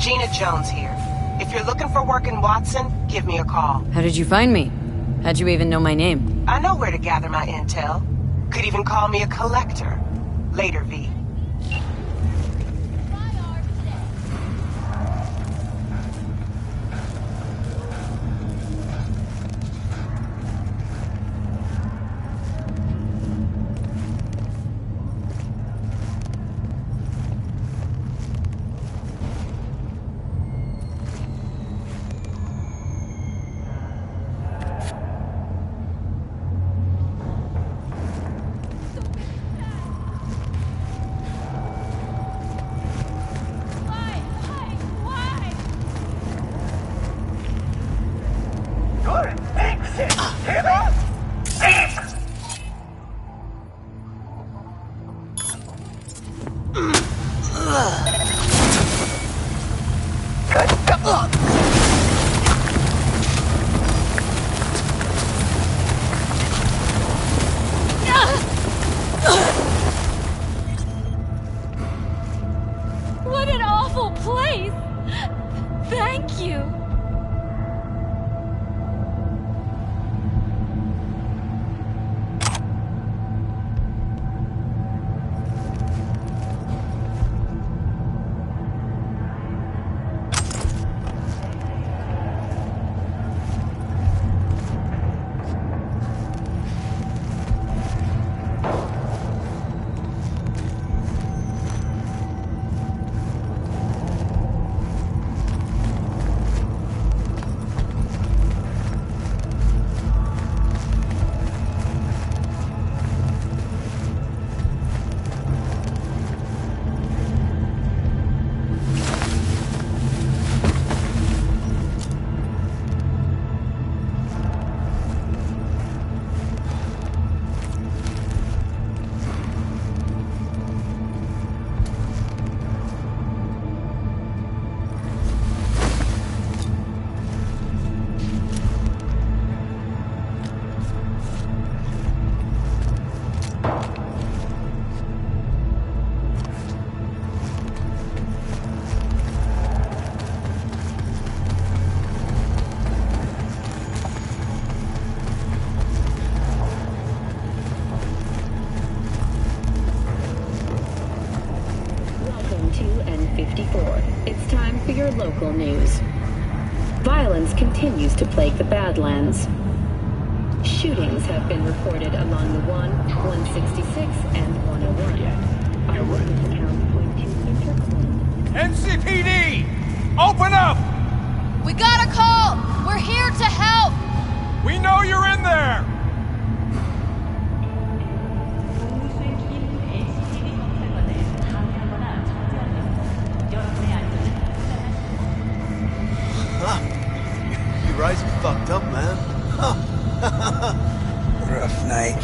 Gina Jones here. If you're looking for work in Watson, give me a call. How did you find me? How'd you even know my name? I know where to gather my intel. Could even call me a collector. Later, V. What an awful place! Thank you! It's time for your local news. Violence continues to plague the Badlands. Shootings have been reported along the 166, and 101. Eyewitness accounts point to NCPD! Open up! We got a call! We're here to help! We know you're in there! Your eyes are fucked up, man. Rough night.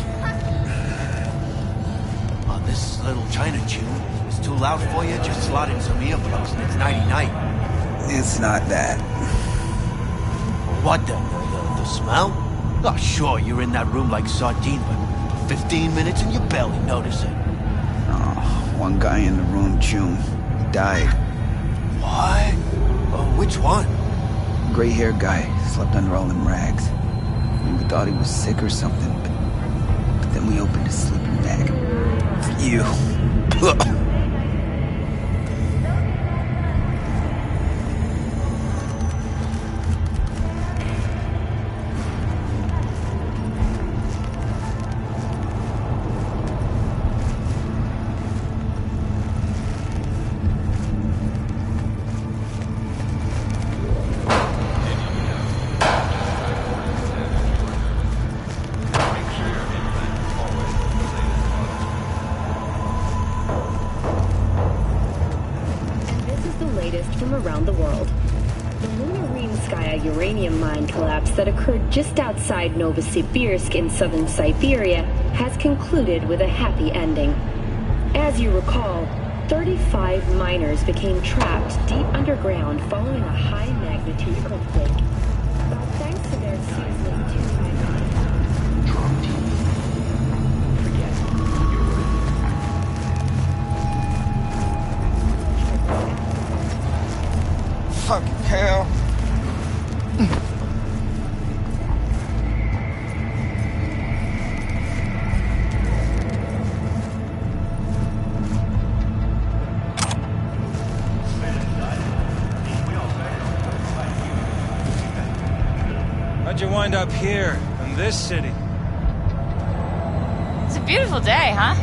Oh, this little China tune is too loud for you? Just slot in some earplugs and it's nighty-night. It's not that. What then? The smell? Oh, sure, you're in that room like sardine, but 15 minutes and you barely notice it. Oh, one guy in the room, June. He died. What? Oh, which one? Gray-haired guy. Slept under all them rags. We thought he was sick or something, but then we opened his sleeping bag. You. That occurred just outside Novosibirsk in southern Siberia has concluded with a happy ending. As you recall, 35 miners became trapped deep underground following a high-magnitude earthquake. But thanks to their seasonally tuned hell? How'd you wind up here, in this city? It's a beautiful day, huh?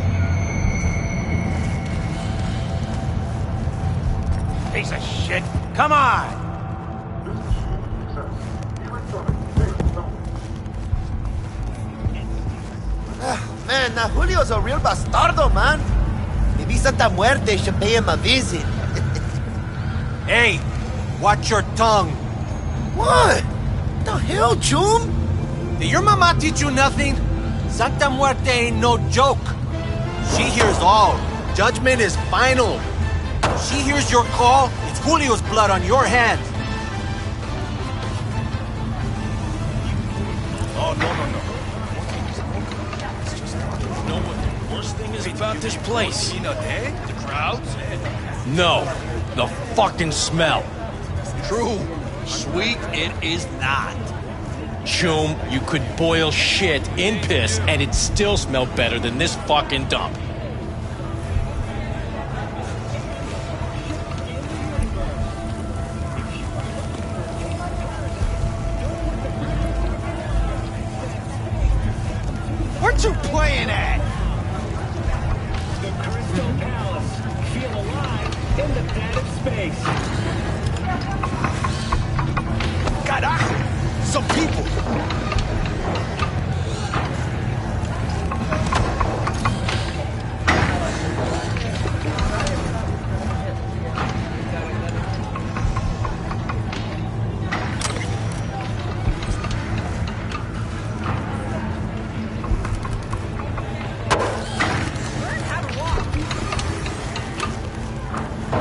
Piece of shit. Come on! Man, Julio's a real bastardo, man. Maybe Santa Muerte should pay him a visit. Hey, watch your tongue. What? The hell, Jum? Did your mama teach you nothing? Santa Muerte ain't no joke. She hears all. Judgment is final. She hears your call, it's Julio's blood on your hands. Oh, no. Know what the worst thing is about this place? The crowds? No, the fucking smell. True. Sweet, it is not. Chum, you could boil shit in piss and it'd still smell better than this fucking dump. What you playing at? The Crystal Palace. Feel alive in the padded space. Carajo! Some people!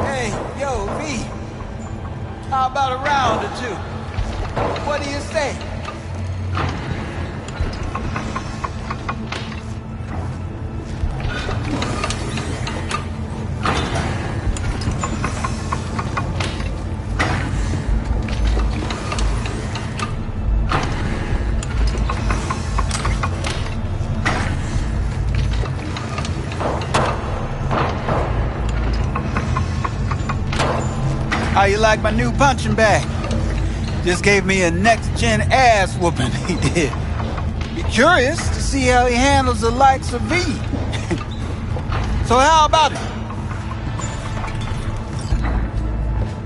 Hey, yo, V. How about a round or two? What do you say? How you like my new punching bag? Just gave me a next-gen ass whooping, he did. Be curious to see how he handles the likes of V. So how about it?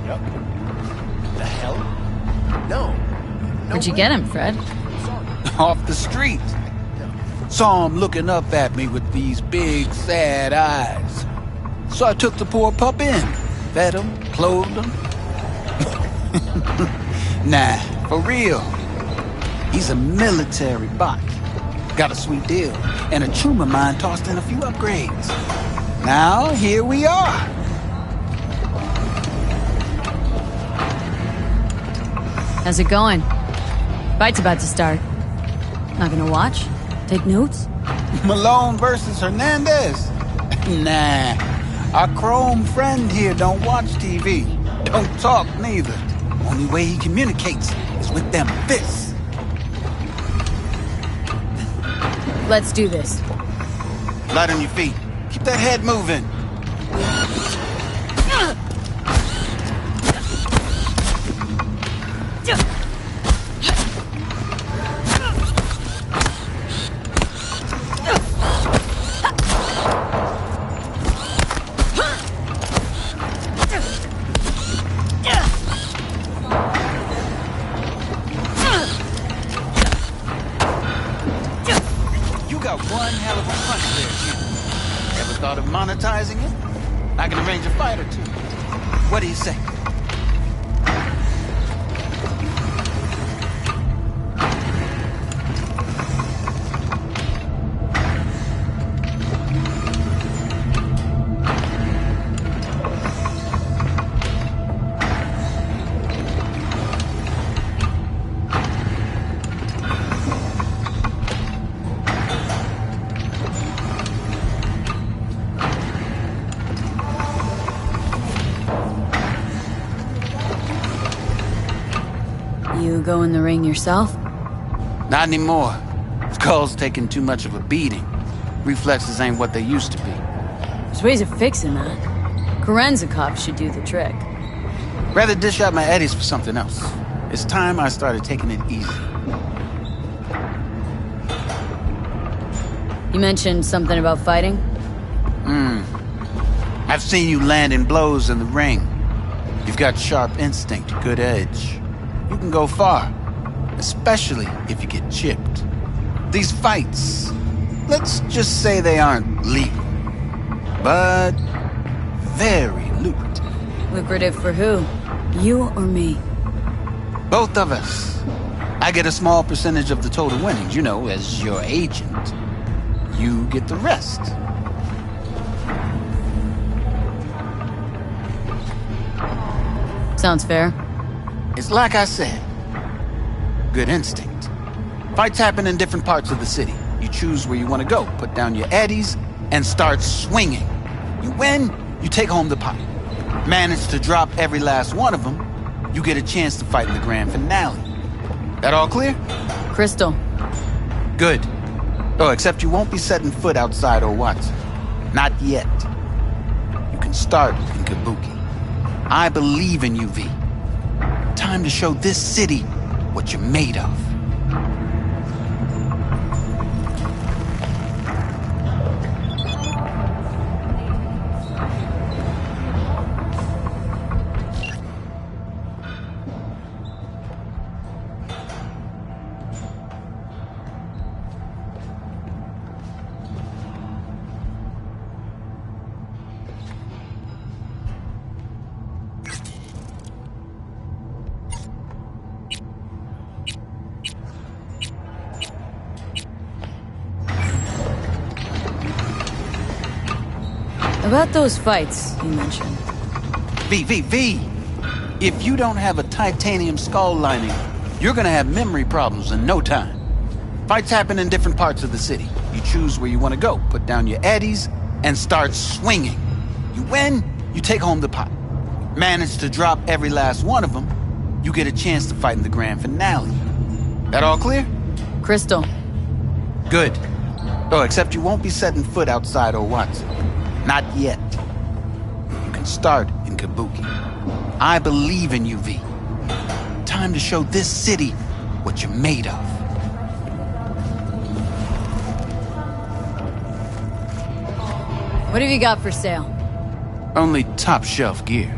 Yep. The hell? No. Where'd you get him, Fred? Off the street. Saw him looking up at me with these big, sad eyes. So I took the poor pup in. Fed him, clothed him. Nah, for real. He's a military bot. Got a sweet deal. And a trooper of mine tossed in a few upgrades. Now, here we are. How's it going? Fight's about to start. Not gonna watch? Take notes? Malone versus Hernandez? Nah. Our chrome friend here don't watch TV. Don't talk neither. Only way he communicates is with them fists. Let's do this. Light on your feet. Keep that head moving. One hell of a punch there, Jim. Ever thought of monetizing it? I can arrange a fight or two. What do you say? go in the ring yourself? Not anymore. Skull's taking too much of a beating. Reflexes ain't what they used to be. There's ways of fixing that. Korenzikov should do the trick. Rather dish out my eddies for something else. It's time I started taking it easy. You mentioned something about fighting? I've seen you landing blows in the ring. You've got sharp instinct, good edge. You can go far, especially if you get chipped. These fights, let's just say they aren't legal, but very lucrative. Lucrative for who? You or me? Both of us. I get a small percentage of the total winnings, you know, as your agent. You get the rest. Sounds fair. It's like I said. Good instinct. Fights happen in different parts of the city. You choose where you want to go, put down your eddies, and start swinging. You win, you take home the pot. Manage to drop every last one of them, you get a chance to fight in the grand finale. That all clear? Crystal. Good. Oh, except you won't be setting foot outside Owatsu. Not yet. You can start in Kabuki. I believe in you, V. Time to show this city what you're made of. About those fights you mentioned. V. If you don't have a titanium skull lining, you're gonna have memory problems in no time. Fights happen in different parts of the city. You choose where you want to go, put down your eddies, and start swinging. You win, you take home the pot. Manage to drop every last one of them, you get a chance to fight in the grand finale. That all clear? Crystal. Good. Oh, except you won't be setting foot outside Owatsu. Not yet. You can start in Kabuki. I believe in you, V. Time to show this city what you're made of. What have you got for sale? Only top shelf gear.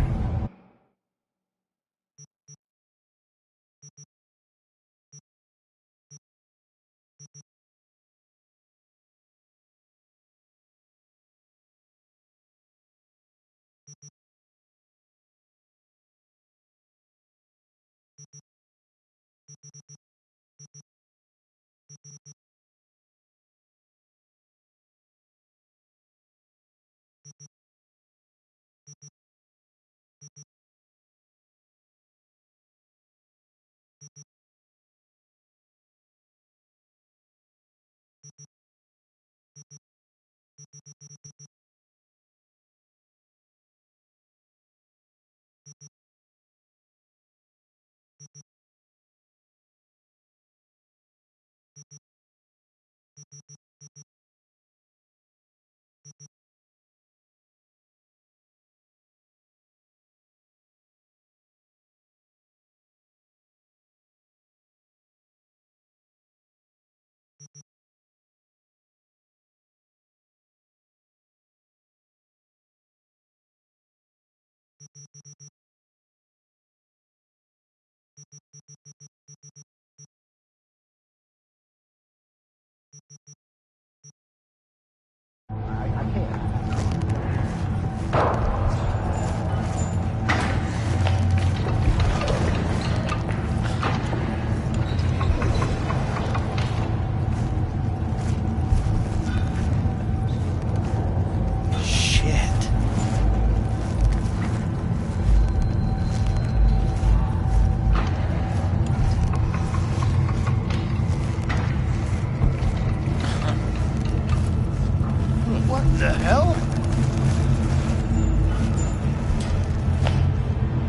The hell?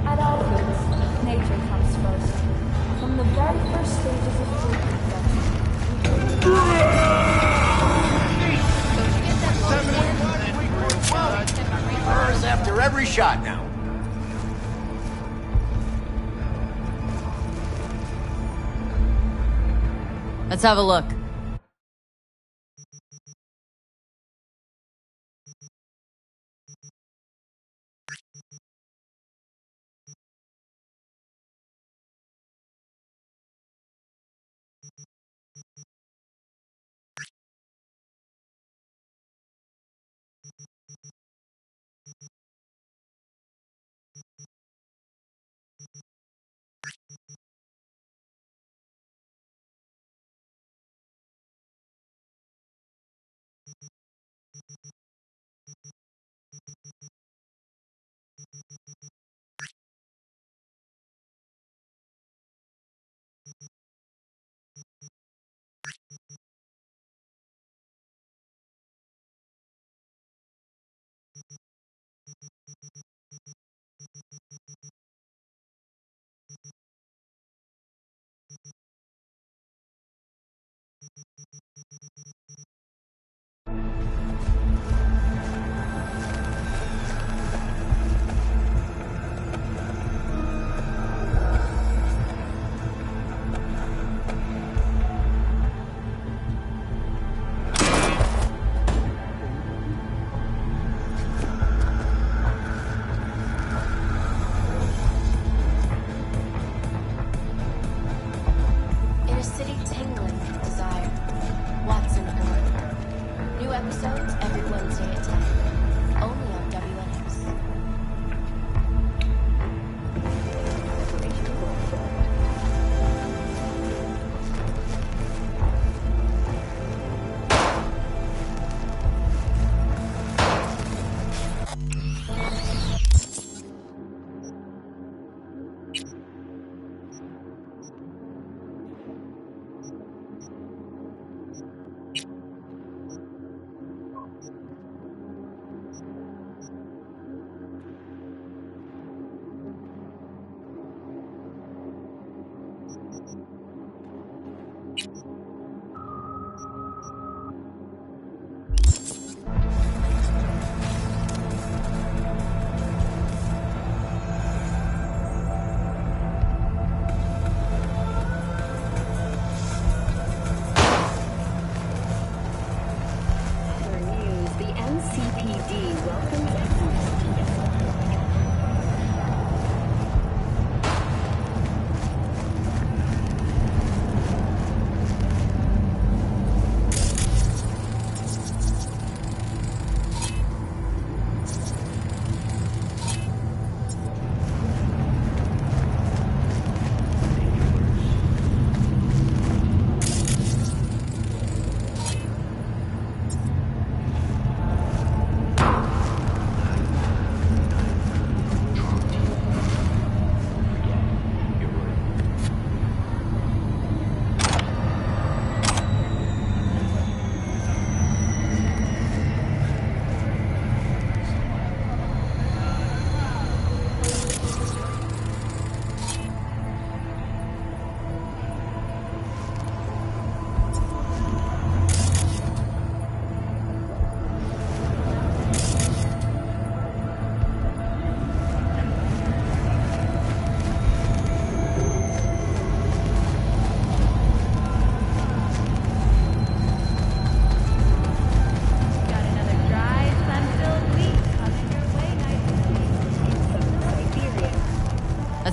At all foods, nature comes first. From the very First stages of food Hers after every shot now. Let's have a look.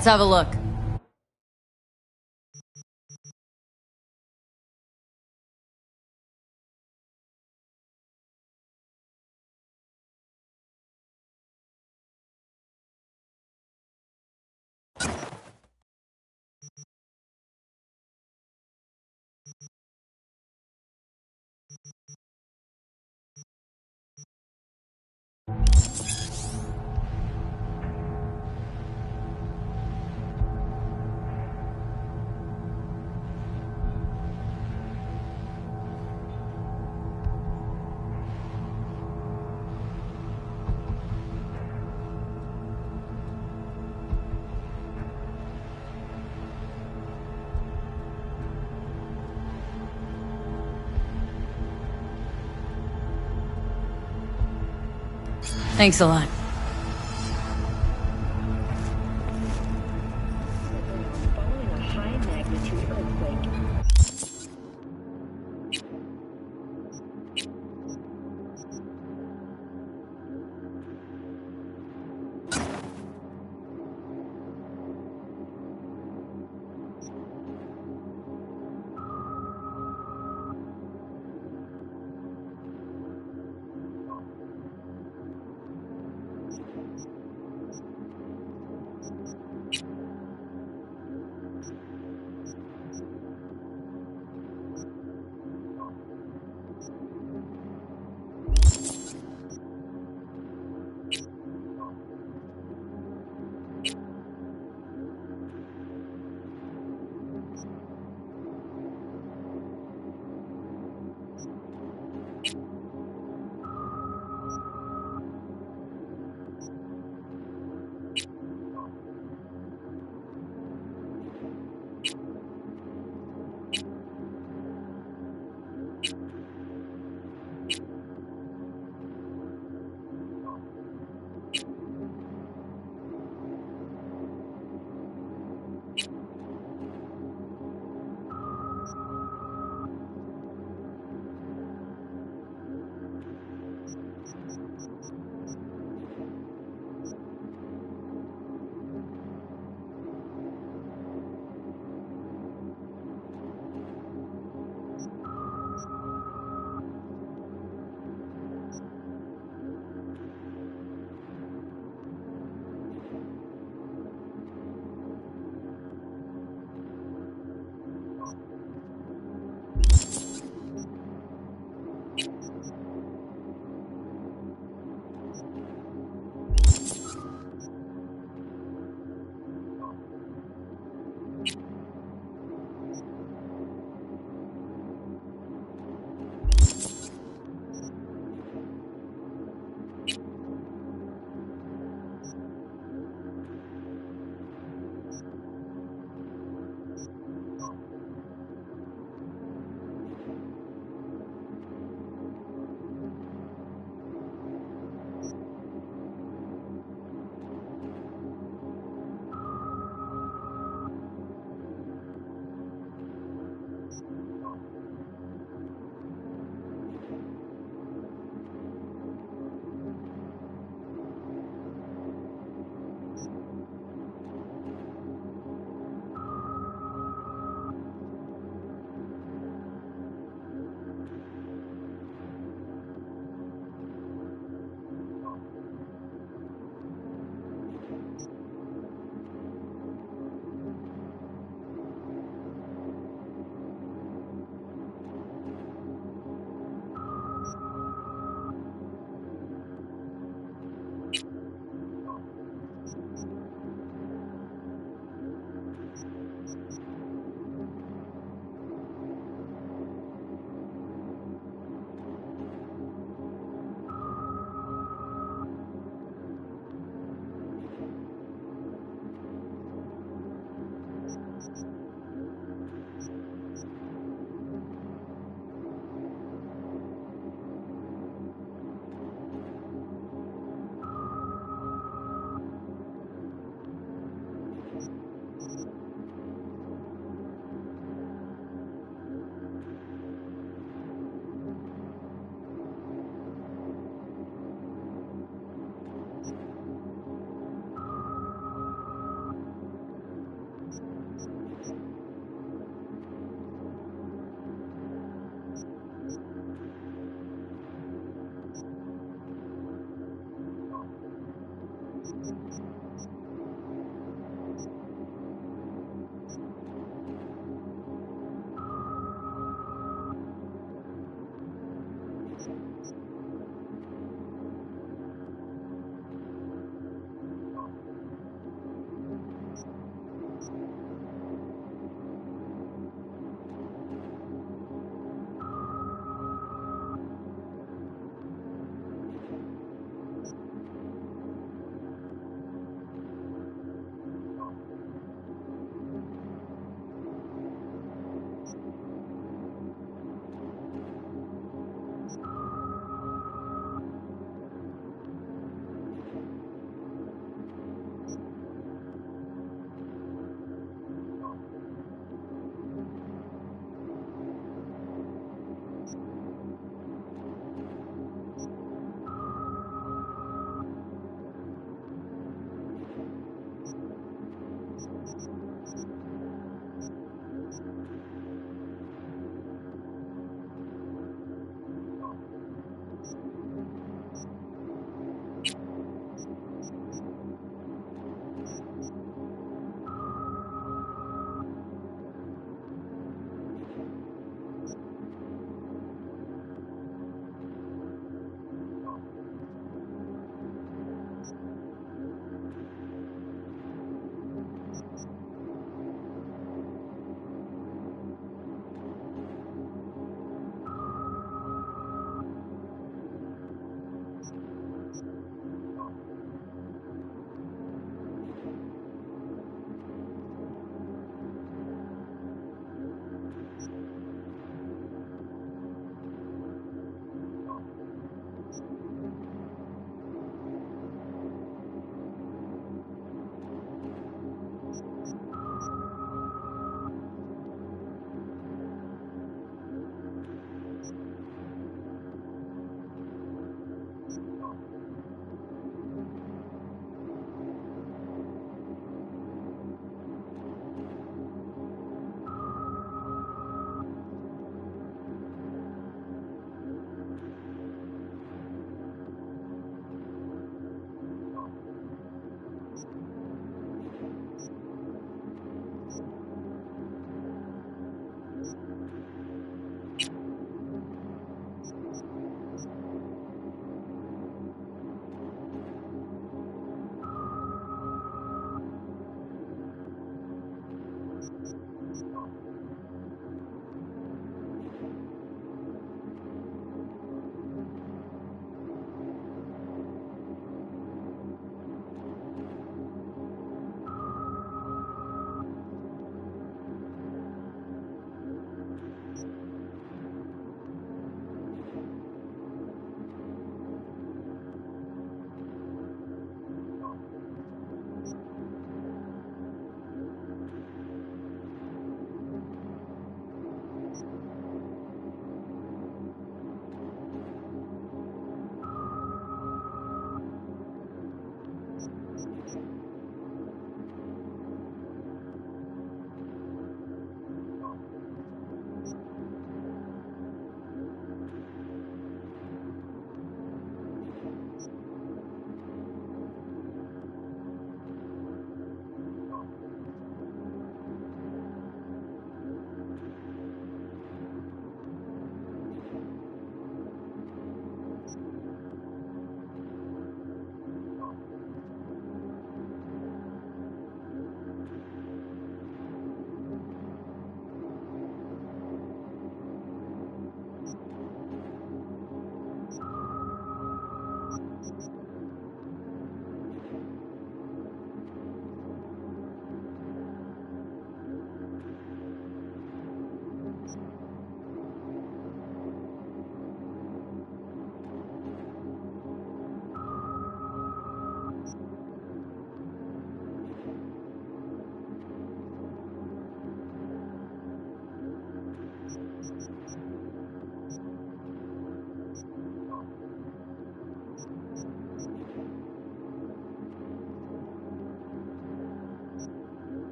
Let's have a look. Thanks a lot. Following a high magnitude earthquake.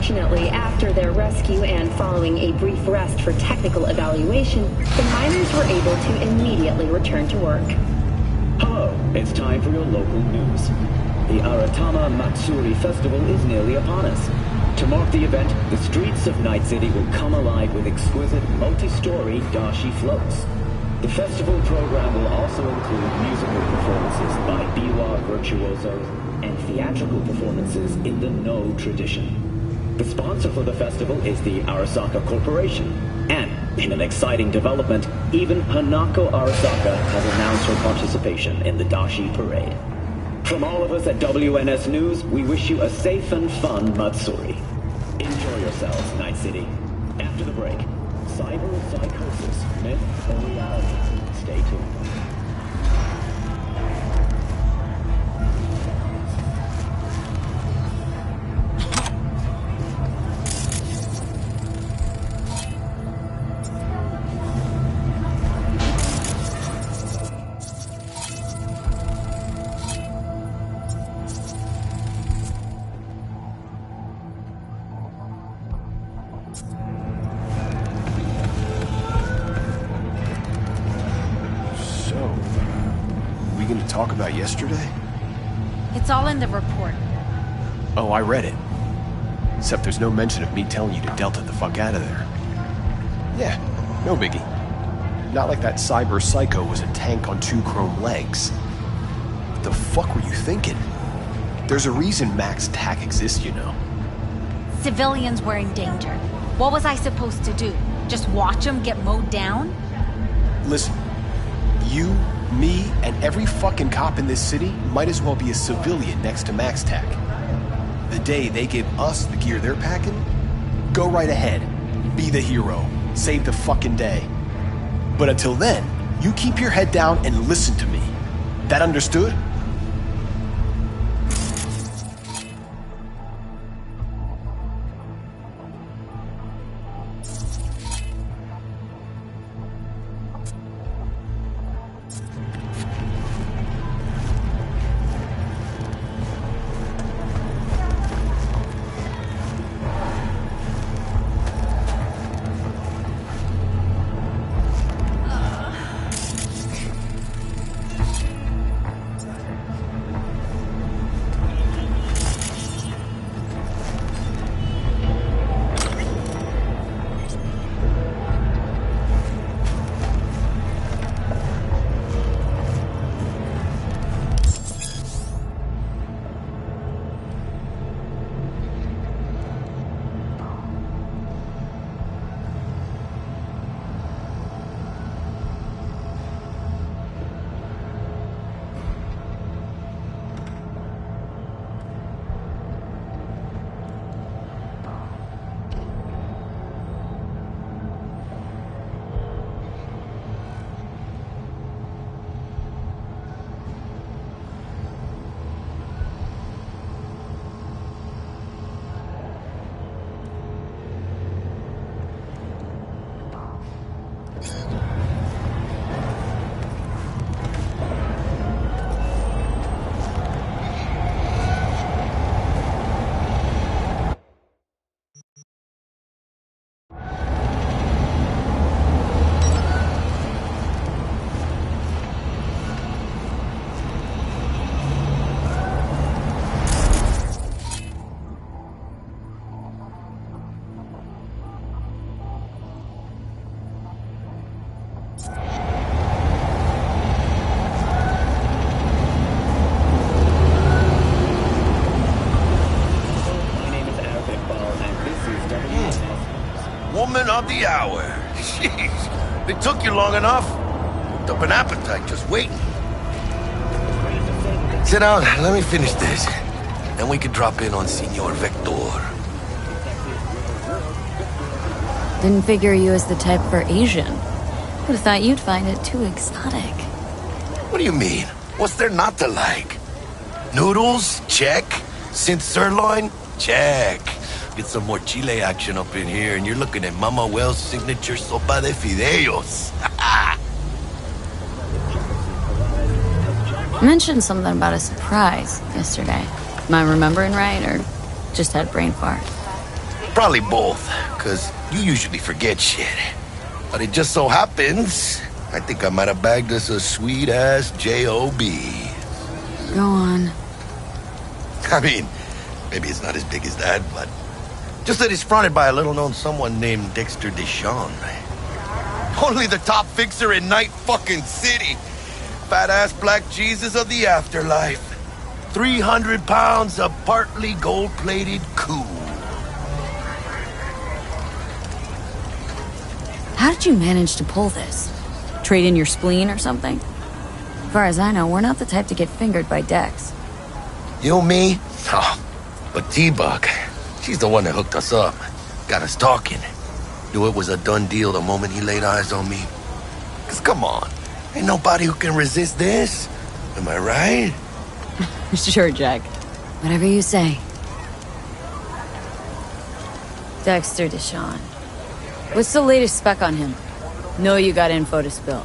Fortunately, after their rescue and following a brief rest for technical evaluation, the miners were able to immediately return to work. Hello, it's time for your local news. The Aratama Matsuri Festival is nearly upon us. To mark the event, the streets of Night City will come alive with exquisite multi-story dashi floats. The festival program will also include musical performances by biwa virtuosos and theatrical performances in the No tradition. The sponsor for the festival is the Arasaka Corporation. And, in an exciting development, even Hanako Arasaka has announced her participation in the Dashi Parade. From all of us at WNS News, we wish you a safe and fun Matsuri. Enjoy yourselves, Night City. After the break, cyber psychosis, myth or reality? Stay tuned. Talk about yesterday? It's all in the report. Oh, I read it. Except there's no mention of me telling you to Delta the fuck out of there. Yeah, no biggie. Not like that cyber psycho was a tank on 2 chrome legs. What the fuck were you thinking? There's a reason Max TAC exists, you know. Civilians were in danger. What was I supposed to do? Just watch them get mowed down? Listen, you, me, and every fucking cop in this city might as well be a civilian next to Max TAC. The day they give us the gear they're packing, go right ahead. Be the hero. Save the fucking day. But until then, you keep your head down and listen to me. That understood? Woman of the hour. Jeez, they took you long enough. Cooked up an appetite just waiting. Sit down, let me finish this. Then we can drop in on Senor Vector. Didn't figure you as the type for Asian. Would've thought you'd find it too exotic. What do you mean? What's there not to like? Noodles? Check. Synth sirloin? Check. Get some more Chile action up in here, and you're looking at Mama Wells' signature sopa de fideos. You mentioned something about a surprise yesterday. Am I remembering right, or just had brain fart? Probably both, because you usually forget shit. But it just so happens, I think I might have bagged us a sweet-ass J.O.B. Go on. I mean, maybe it's not as big as that, but just that it's fronted by a little-known someone named Dexter Deshawn. Only the top fixer in Night fucking City. Fat-ass black Jesus of the afterlife. 300 pounds of partly gold-plated cool. How did you manage to pull this? Trade in your spleen or something? As far as I know, we're not the type to get fingered by Dex. You, me? Oh, but T-Bug, she's the one that hooked us up. Got us talking. Knew it was a done deal the moment he laid eyes on me. 'Cause come on, ain't nobody who can resist this. Am I right? Sure, Jack. Whatever you say. Dexter Deshawn. What's the latest spec on him? Know you got info to spill.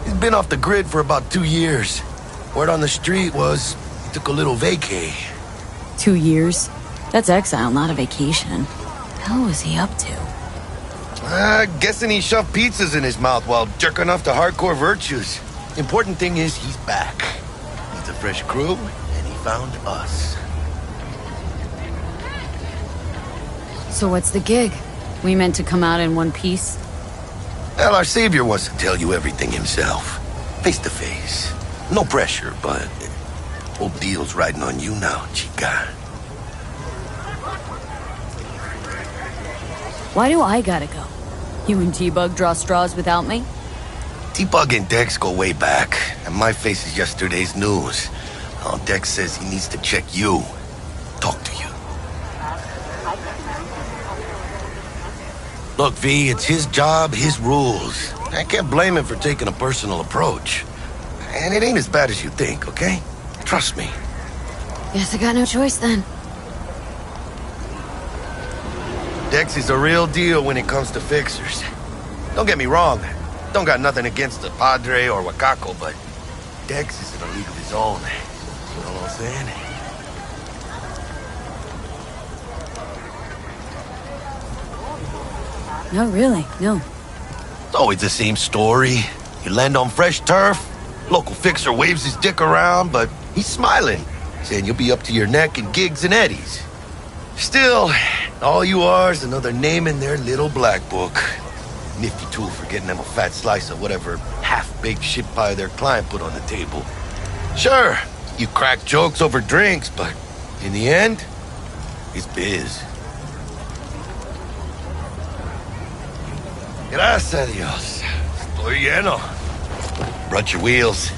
He's been off the grid for about 2 years. Word on the street was he took a little vacay. 2 years? That's exile, not a vacation. Hell was he up to? Guessing he shoved pizzas in his mouth while jerking off to hardcore virtues. Important thing is he's back. He's a fresh crew, and he found us. So what's the gig? We meant to come out in one piece? Well, our savior wants to tell you everything himself. Face to face. No pressure, but whole deal's riding on you now, chica. Why do I gotta go? You and T-Bug draw straws without me? T-Bug and Dex go way back, and my face is yesterday's news. Oh, Dex says he needs to check you. Talk to you. Look, V, it's his job, his rules. I can't blame him for taking a personal approach. And it ain't as bad as you think, okay? Trust me. Guess I got no choice then. Dex is a real deal when it comes to fixers. Don't get me wrong. Don't got nothing against the Padre or Wakako, but Dex is in a league of his own. You know what I'm saying? No, really, no. It's always the same story. You land on fresh turf, local fixer waves his dick around, but he's smiling, saying you'll be up to your neck in gigs and eddies. Still, all you are is another name in their little black book. Nifty tool for getting them a fat slice of whatever half-baked shit pie their client put on the table. Sure, you crack jokes over drinks, but in the end, it's biz. Gracias a Dios. Estoy lleno. Brought your wheels.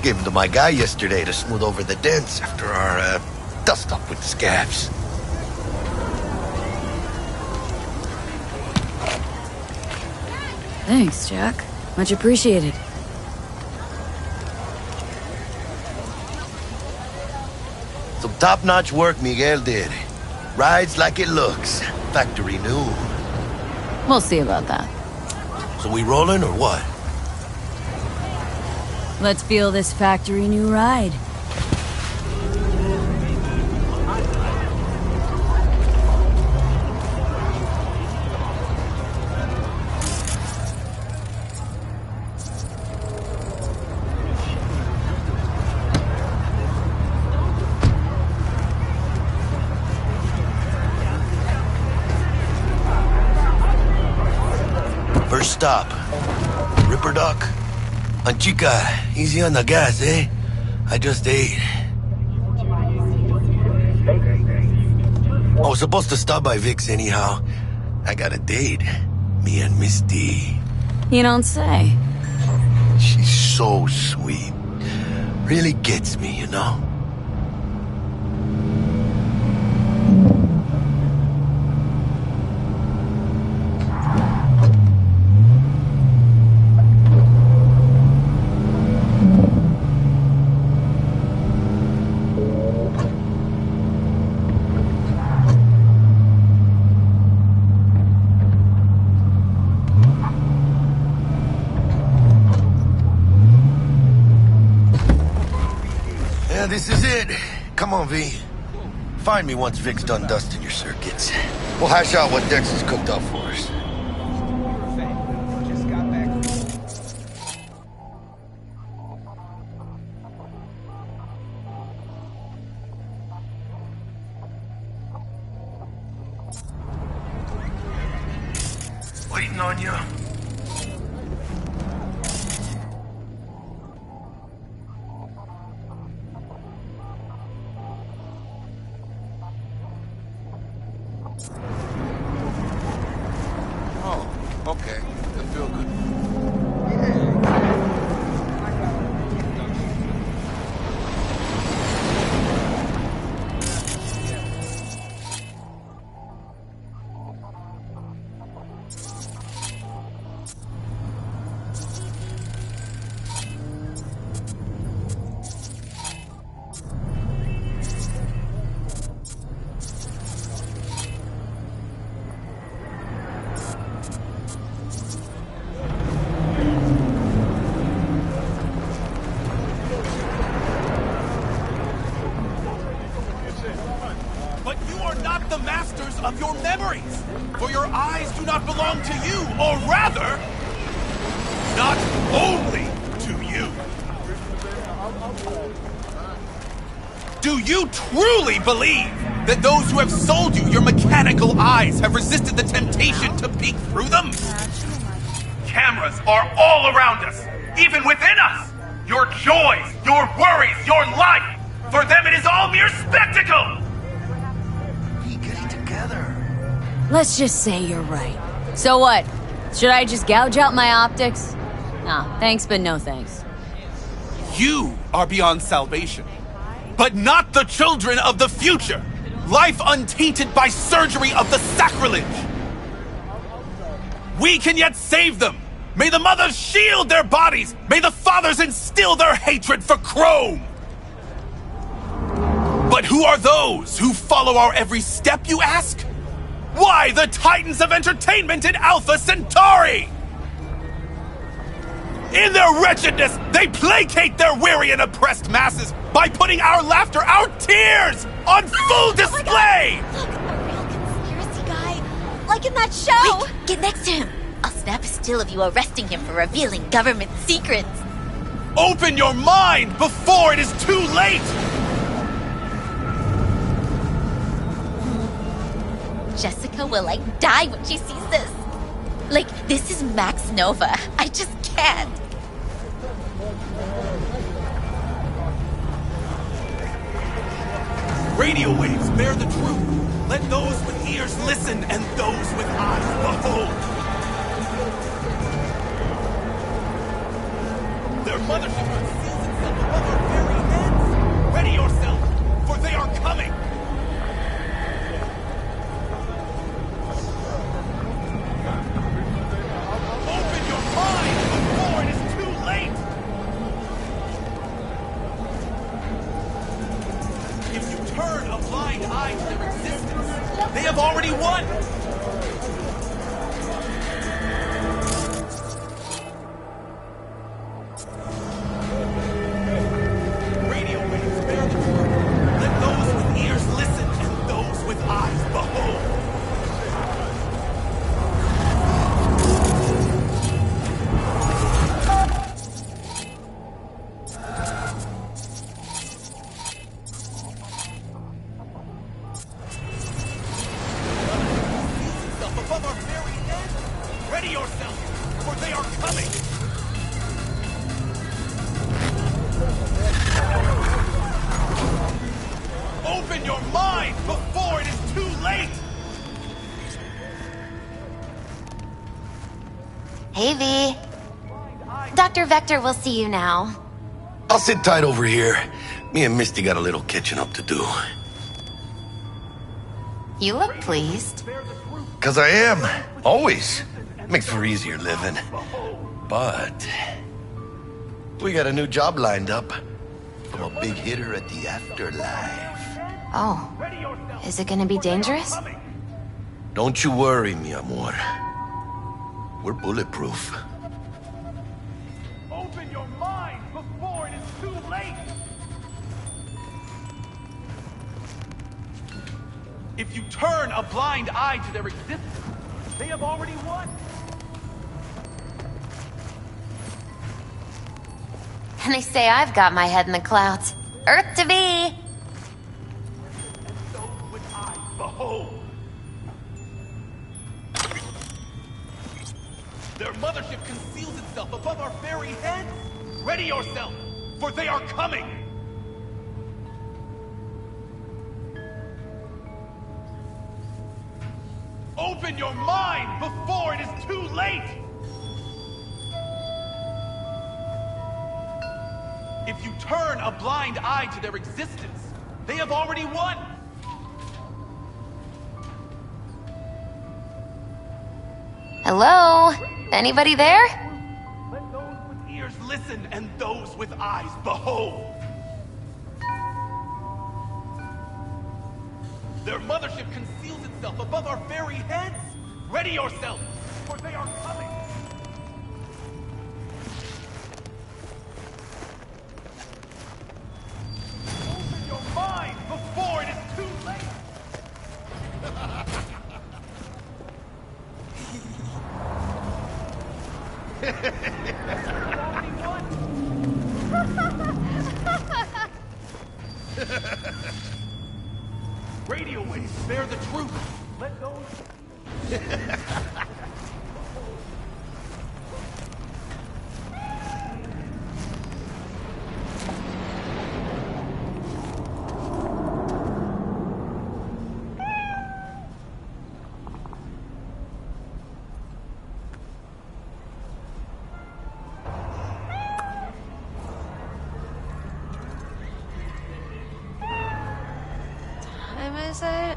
Gave them to my guy yesterday to smooth over the dents after our dust-up with the scabs. Thanks, Jack. Much appreciated. Some top-notch work Miguel did. Rides like it looks. Factory new. We'll see about that. So we rolling or what? Let's feel this factory new ride. First stop. Ripper Duck. And chica, easy on the gas, eh? I just ate. I was supposed to stop by Vic's anyhow. I got a date. Me and Miss D. You don't say. She's so sweet. Really gets me, you know? This is it. Come on, V. Find me once Vic's done dusting your circuits. We'll hash out what Dex has cooked up for us. Waiting on you. Oh, okay. That feel good. But you are not the masters of your memories, for your eyes do not belong to you, or rather, not only to you. Do you truly believe that those who have sold you your mechanical eyes have resisted the temptation to peek through them? Cameras are all around us, even within us. Your joys, your worries, your life, for them it is all mere spectacle. Let's just say you're right. So what? Should I just gouge out my optics? Nah, thanks, but no thanks. You are beyond salvation, but not the children of the future. Life untainted by surgery of the sacrilege. We can yet save them. May the mothers shield their bodies. May the fathers instill their hatred for Chrome. But who are those who follow our every step, you ask? Why, the titans of entertainment in Alpha Centauri! In their wretchedness, they placate their weary and oppressed masses by putting our laughter, our tears, on full display! Look, a real conspiracy guy. Like in that show! Rick, get next to him. I'll snap a still of you arresting him for revealing government secrets. Open your mind before it is too late! Jessica will, like, die when she sees this. Like, this is Max Nova. I just can't. Radio waves bear the truth. Let those with ears listen and those with eyes behold. Their mothership sees itself above our very heads. Ready yourself, for they are coming. Open your mind before it is too late. If you turn a blind eye to their existence, they have already won. Radio waves bear the truth. Let those with ears listen and those with eyes behold. Above our very heads. Ready yourself, for they are coming. Open your mind before it is too late. Hey, V. Dr. Vector will see you now. I'll sit tight over here. Me and Misty got a little catching up to do. You look pleased. 'Cause I am. Always. Makes for easier living. But we got a new job lined up from a big hitter at the afterlife. Oh. Is it gonna be dangerous? Don't you worry, mi amor. We're bulletproof. Open your mind before it is too late. If you turn a blind eye to their existence, they have already won. And they say I've got my head in the clouds. Earth to be! Those with eyes behold. Their mothership conceals itself above our very heads. Ready yourself, for they are coming! Open your mind before it is too late! If you turn a blind eye to their existence, they have already won! Hello? Anybody there? Let those with ears listen and those with eyes behold! Their mothership conceals itself above our very heads! Ready yourself, for they are coming! Open your mind before it is too late! Radio waves bear the truth. Let those... Is it?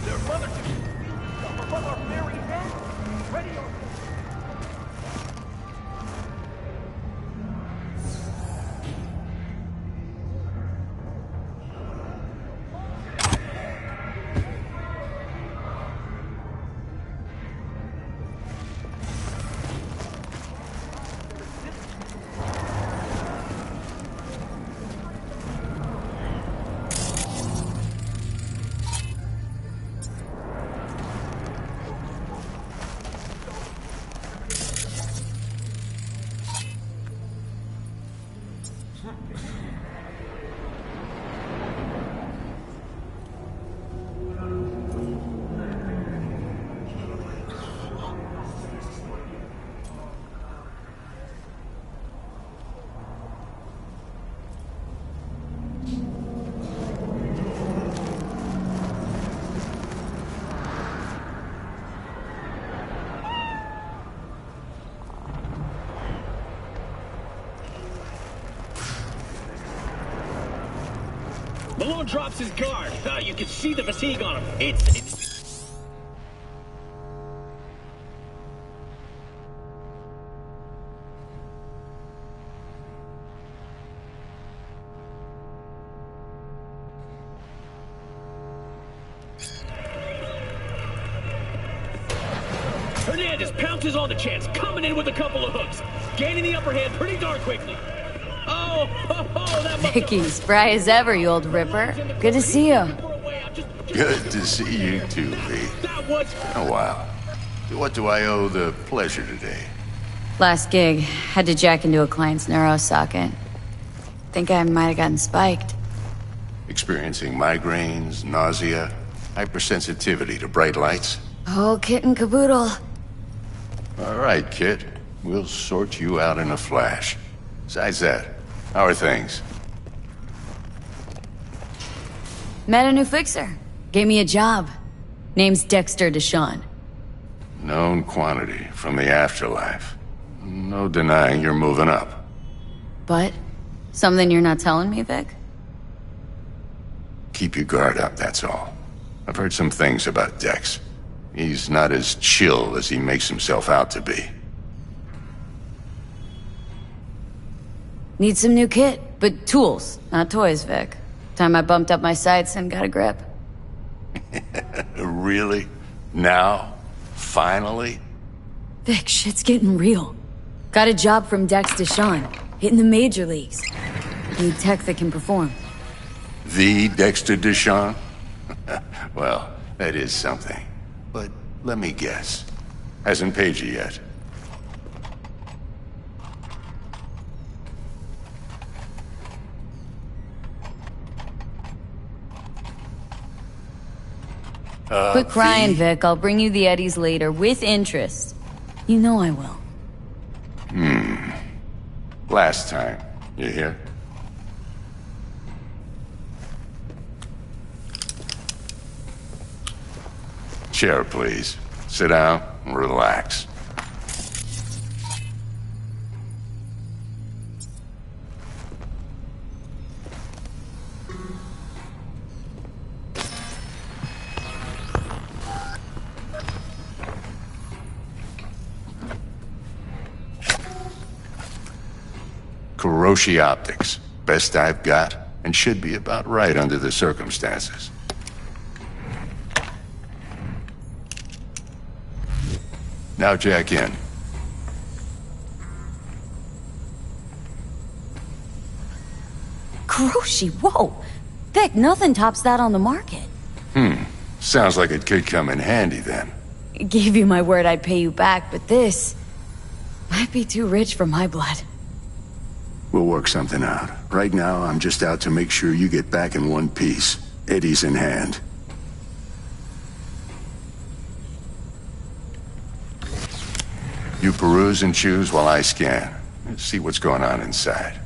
Their mothership conceals itself above our very heads. Ready yourself. Malone drops his guard. You can see the fatigue on him. It's... Hernandez pounces on the chance, coming in with a couple of hooks. Gaining the upper hand pretty darn quickly. That Vicky, spry as ever, you old ripper. Good to see you. Good to see you too, V. A while. What do I owe the pleasure today? Last gig, had to jack into a client's neuro socket. Think I might have gotten spiked. Experiencing migraines, nausea, hypersensitivity to bright lights? Oh, kit and caboodle. All right, kid. We'll sort you out in a flash. Besides that, how are things? Met a new fixer. Gave me a job. Name's Dexter Deshawn. Known quantity from the afterlife. No denying you're moving up. But? Something you're not telling me, Vic? Keep your guard up, that's all. I've heard some things about Dex. He's not as chill as he makes himself out to be. Need some new kit, but tools, not toys, Vic. Time I bumped up my sights and got a grip. Really? Now? Finally? Vic, shit's getting real. Got a job from Dex Deshawn, hitting the major leagues. Need tech that can perform. The Dexter Deshawn? Well, that is something. But let me guess. Hasn't paid you yet. Quit crying, Vic. I'll bring you the eddies later, with interest. You know I will. Last time. You hear? Chair, please. Sit down and relax. Kuroshi Optics. Best I've got, and should be about right under the circumstances. Now jack in. Kuroshi, whoa! Vic, nothing tops that on the market. Sounds like it could come in handy then. Gave you my word I'd pay you back, but this might be too rich for my blood. We'll work something out. Right now, I'm just out to make sure you get back in one piece. Eddie's in hand. You peruse and choose while I scan. Let's see what's going on inside.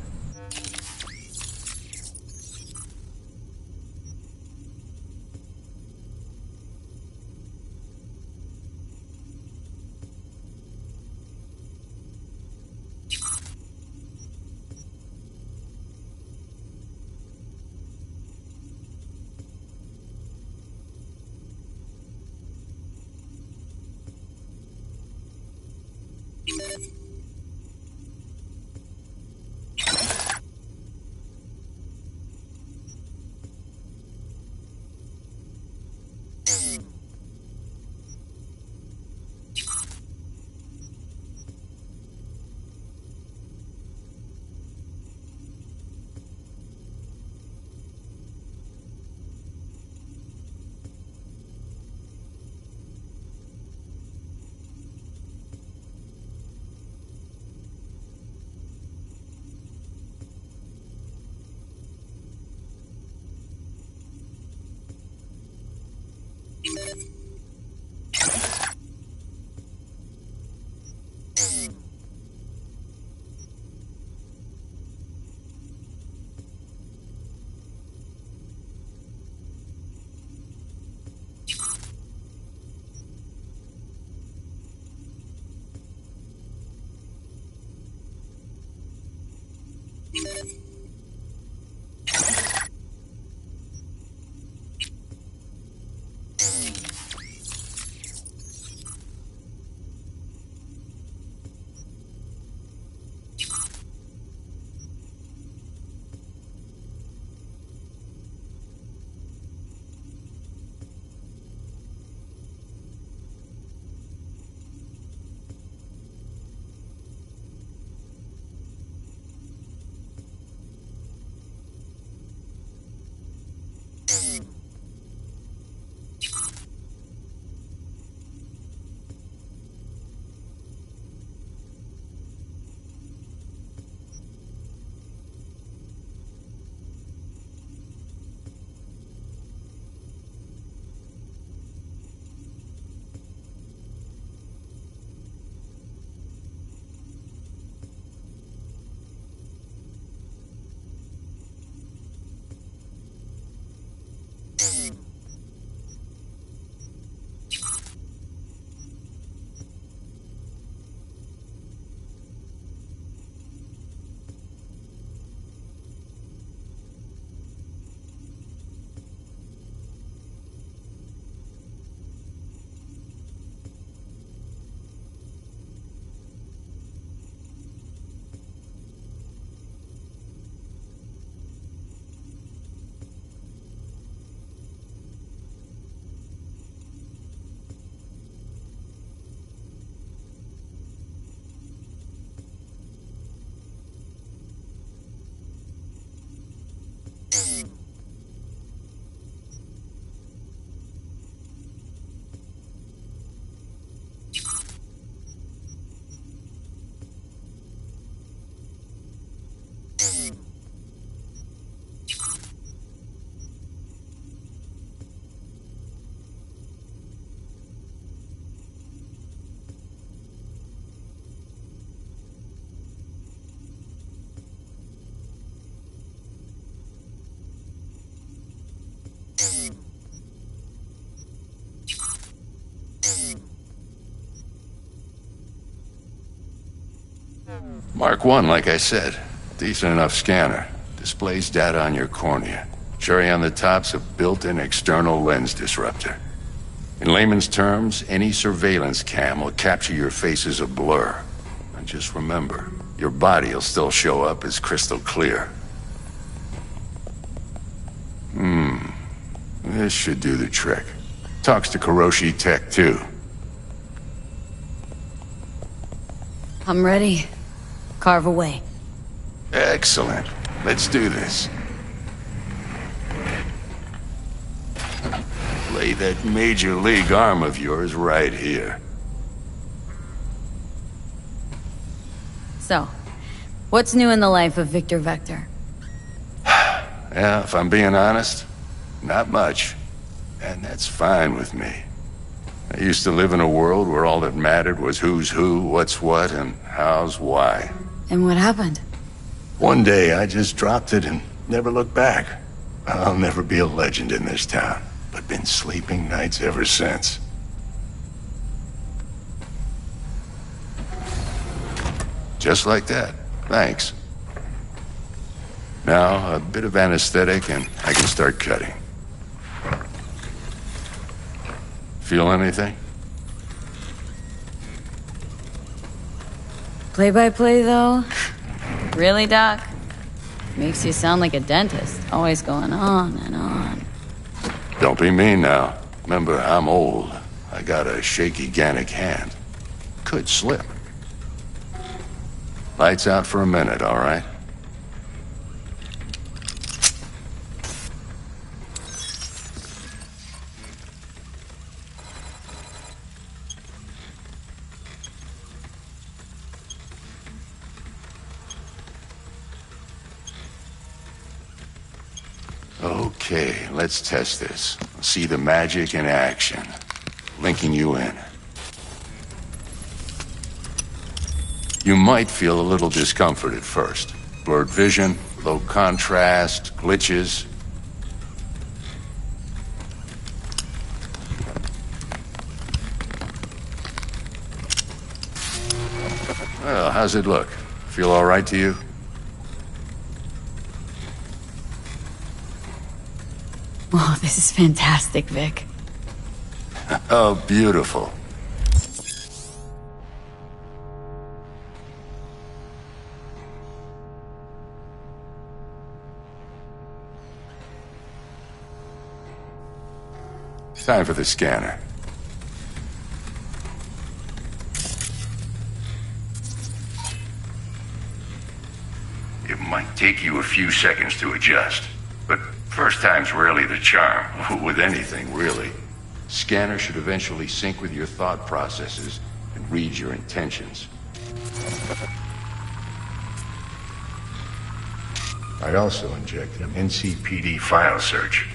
Mark 1, like I said. Decent enough scanner. Displays data on your cornea. Cherry on the top's a built-in external lens disruptor. In layman's terms, any surveillance cam will capture your face as a blur. And just remember, your body will still show up as crystal clear. This should do the trick. Talks to Kuroshi Tech, too. I'm ready. Carve away. Excellent. Let's do this. Lay that major league arm of yours right here. So, what's new in the life of Victor Vector? Yeah, if I'm being honest, not much. And that's fine with me. I used to live in a world where all that mattered was who's who, what's what, and how's why. And what happened? One day I just dropped it and never looked back. I'll never be a legend in this town, but been sleeping nights ever since. Just like that. Thanks. Now, a bit of anesthetic and I can start cutting. Feel anything? Play-by-play, though? Really, Doc? Makes you sound like a dentist, always going on and on. Don't be mean now. Remember, I'm old. I got a shaky Gannic hand. Could slip. Lights out for a minute, all right? Okay, let's test this. See the magic in action. Linking you in. You might feel a little discomfort at first. Blurred vision, low contrast, glitches. Well, how's it look? Feel all right to you? Oh, this is fantastic, Vic. Oh, beautiful. Time for the scanner. It might take you a few seconds to adjust, but first time's rarely the charm, with anything, really. Scanner should eventually sync with your thought processes and read your intentions. I also injected an NCPD file search.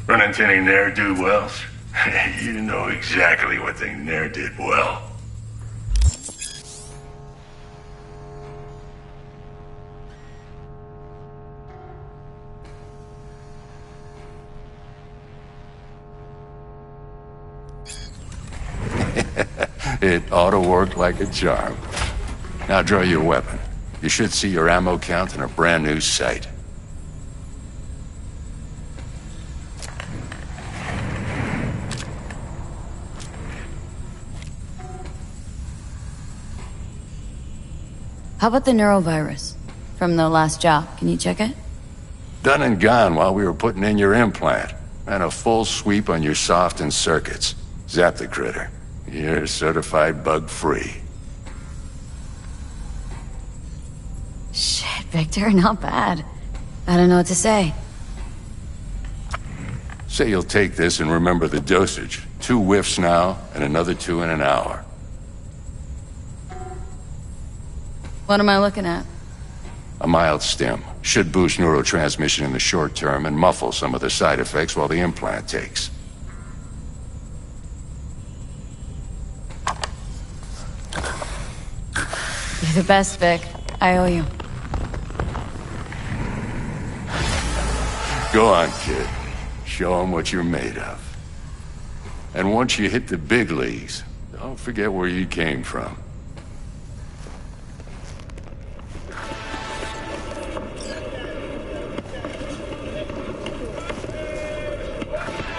Run into any ne'er-do-wells? You know exactly what they ne'er did well. It ought to work like a charm. Now draw your weapon. You should see your ammo count in a brand new sight. How about the neurovirus? From the last job, can you check it? Done and gone while we were putting in your implant. And a full sweep on your soft and circuits. Zap the critter. You're certified bug-free. Shit, Victor, not bad. I don't know what to say. Say you'll take this and remember the dosage. 2 whiffs now, and another 2 in an hour. What am I looking at? A mild stim. Should boost neurotransmission in the short term and muffle some of the side effects while the implant takes. You're the best, Vic. I owe you. Go on, kid. Show 'em what you're made of. And once you hit the big leagues, don't forget where you came from.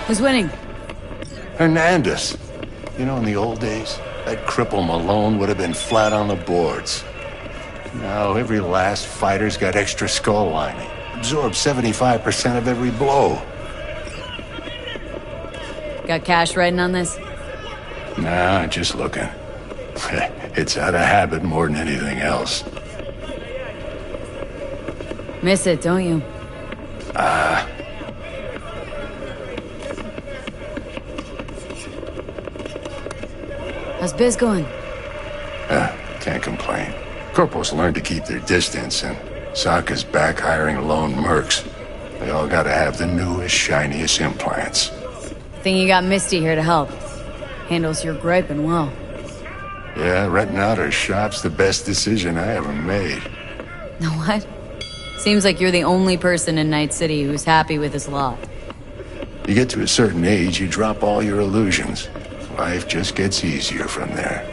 Who's winning? Hernandez. You know, in the old days, that cripple Malone would have been flat on the boards. Now, every last fighter's got extra skull lining. Absorbs 75% of every blow. Got cash writing on this? Nah, just looking. It's out of habit more than anything else. Miss it, don't you? How's biz going? Can't complain. Corporals learn to keep their distance, and Sokka's back hiring lone mercs. They all gotta have the newest, shiniest implants. Think you got Misty here to help. Handles your griping well. Yeah, renting out her shop's the best decision I ever made. Know what? Seems like you're the only person in Night City who's happy with his lot. You get to a certain age, you drop all your illusions. Life just gets easier from there.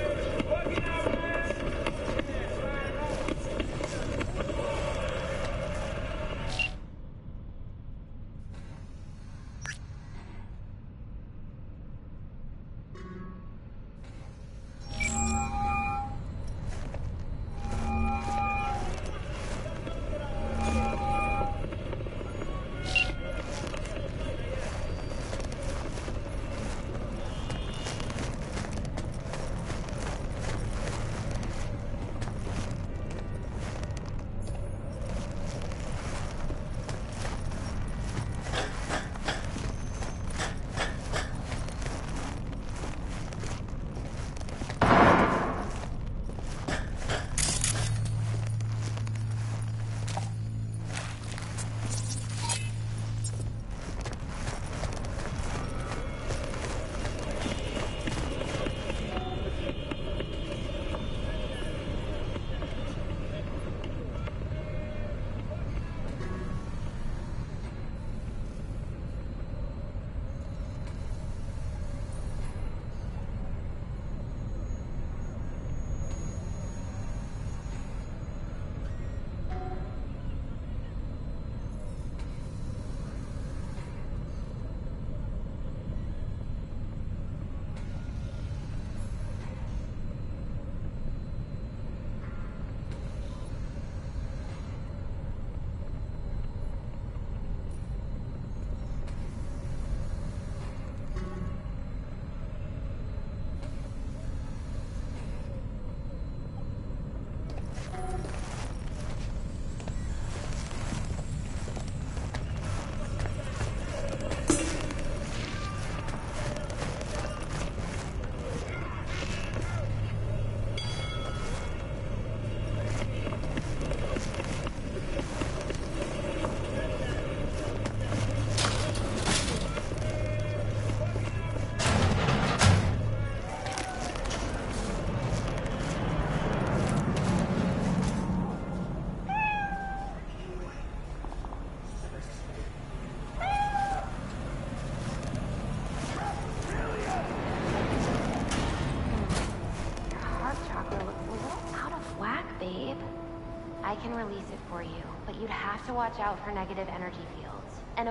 I can release it for you, but you'd have to watch out for negative energy fields. And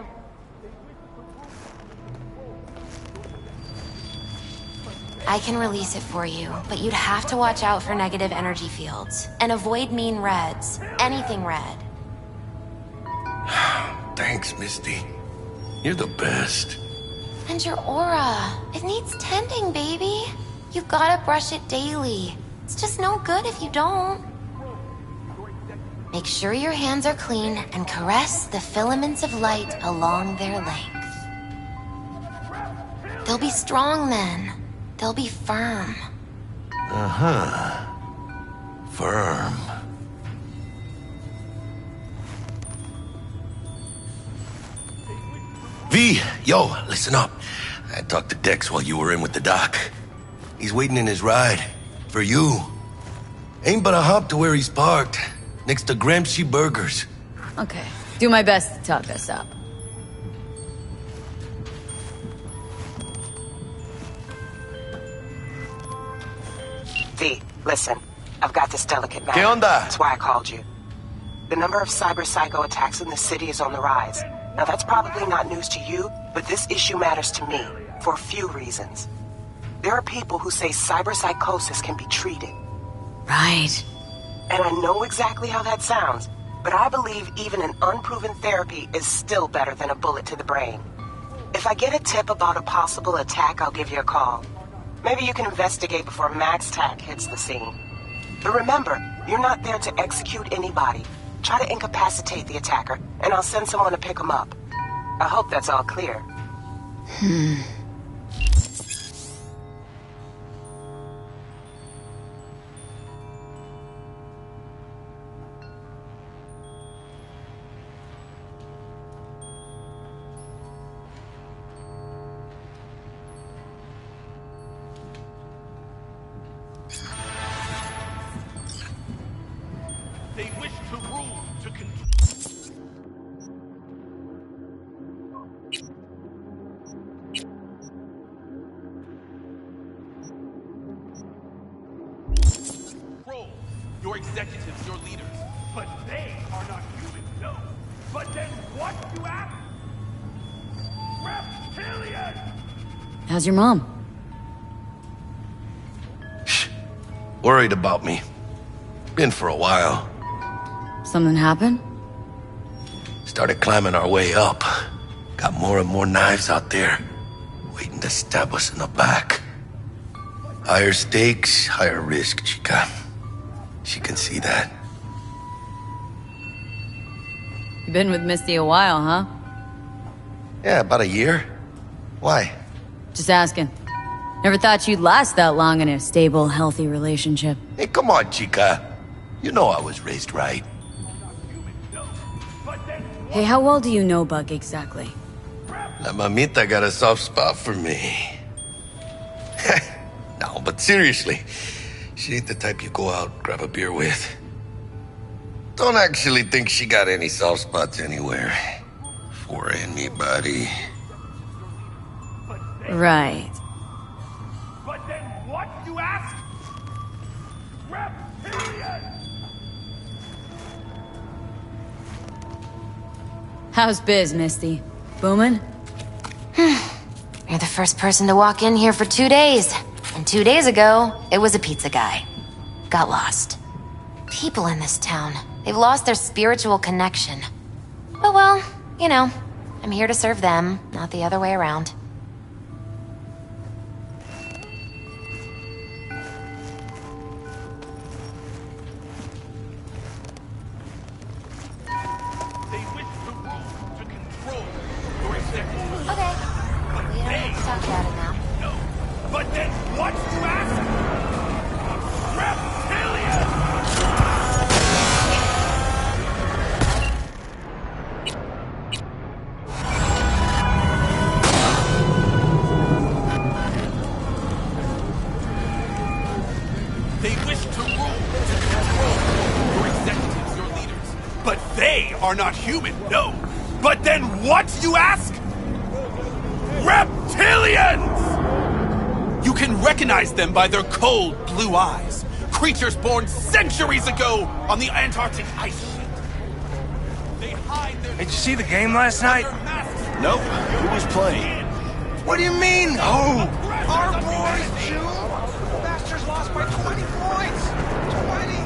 I can release it for you, but you'd have to watch out for negative energy fields. And avoid mean reds. Anything red. Thanks, Misty. You're the best. And your aura. It needs tending, baby. You've gotta brush it daily. It's just no good if you don't. Make sure your hands are clean and caress the filaments of light along their length. They'll be strong then. They'll be firm. Uh-huh. Firm. V, yo, listen up. I talked to Dex while you were in with the doc. He's waiting in his ride. For you. Ain't but a hop to where he's parked. Next to Gramsci Burgers. Okay. Do my best to talk us up. V, listen. I've got this delicate matter. ¿Qué onda? That's why I called you. The number of cyber psycho attacks in the city is on the rise. Now that's probably not news to you, but this issue matters to me for a few reasons. There are people who say cyberpsychosis can be treated. Right. And I know exactly how that sounds, but I believe even an unproven therapy is still better than a bullet to the brain. If I get a tip about a possible attack, I'll give you a call. Maybe you can investigate before MaxTac hits the scene. But remember, you're not there to execute anybody. Try to incapacitate the attacker, and I'll send someone to pick him up. I hope that's all clear. They wish to rule, to control. Your executives, your leaders. But they are not human, no. But then what, you ask? Reptilian! How's your mom? Worried about me. Been for a while. Something happened? Started climbing our way up. Got more and more knives out there, waiting to stab us in the back. Higher stakes, higher risk, chica. She can see that. You've been with Misty a while, huh? Yeah, about a year. Why? Just asking. Never thought you'd last that long in a stable, healthy relationship. Hey, come on, chica. You know I was raised right. Hey, how well do you know Bug exactly? La mamita got a soft spot for me. No, but seriously, she ain't the type you go out, grab a beer with. Don't actually think she got any soft spots anywhere. For anybody. Right. But then what, you ask? Reptilian! How's biz, Misty? Boomin'? You're the first person to walk in here for 2 days. And 2 days ago, it was a pizza guy. Got lost. People in this town, they've lost their spiritual connection. But well, you know, I'm here to serve them, not the other way around. They wish to rule, to control your executives. Okay. We don't have to talk about it now. No. But then what, you ask? Reptilian! They wish to rule, to control your executives, your leaders. But they are not human, no. But then what, you ask? Reptilians! You can recognize them by their cold blue eyes. Creatures born centuries ago on the Antarctic ice sheet. They hide their... Did you see the game last night? Nope. Who was playing? What do you mean, who? Our boys, Jude! Bastards lost by 20 points! 20!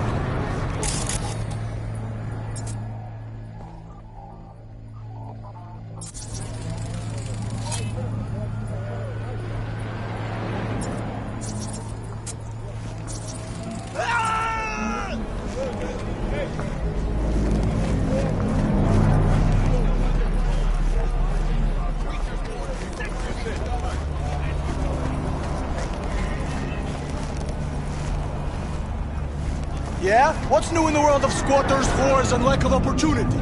Yeah? What's new in the world of squatters, whores, and lack of opportunity?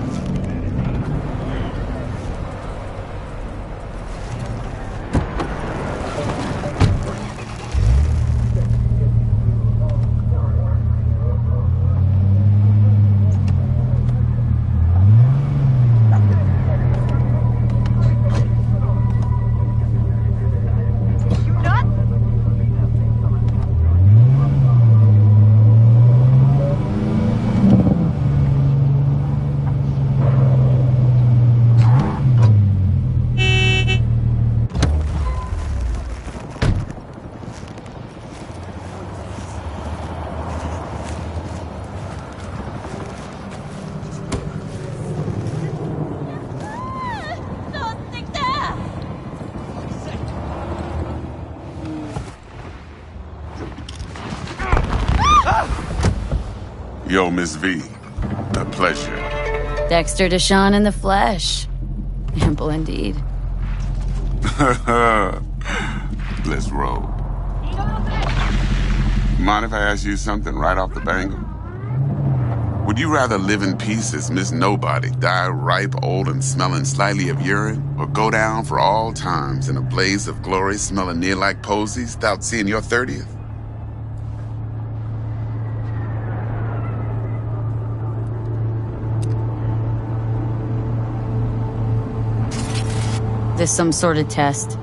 Yo, Miss V. A pleasure. Dexter Deshawn in the flesh. Ample indeed. Let's roll. Mind if I ask you something right off the bangle? Would you rather live in peace as Miss Nobody, die ripe, old, and smelling slightly of urine, or go down for all times in a blaze of glory smelling near like posies without seeing your 30th? This some sort of test?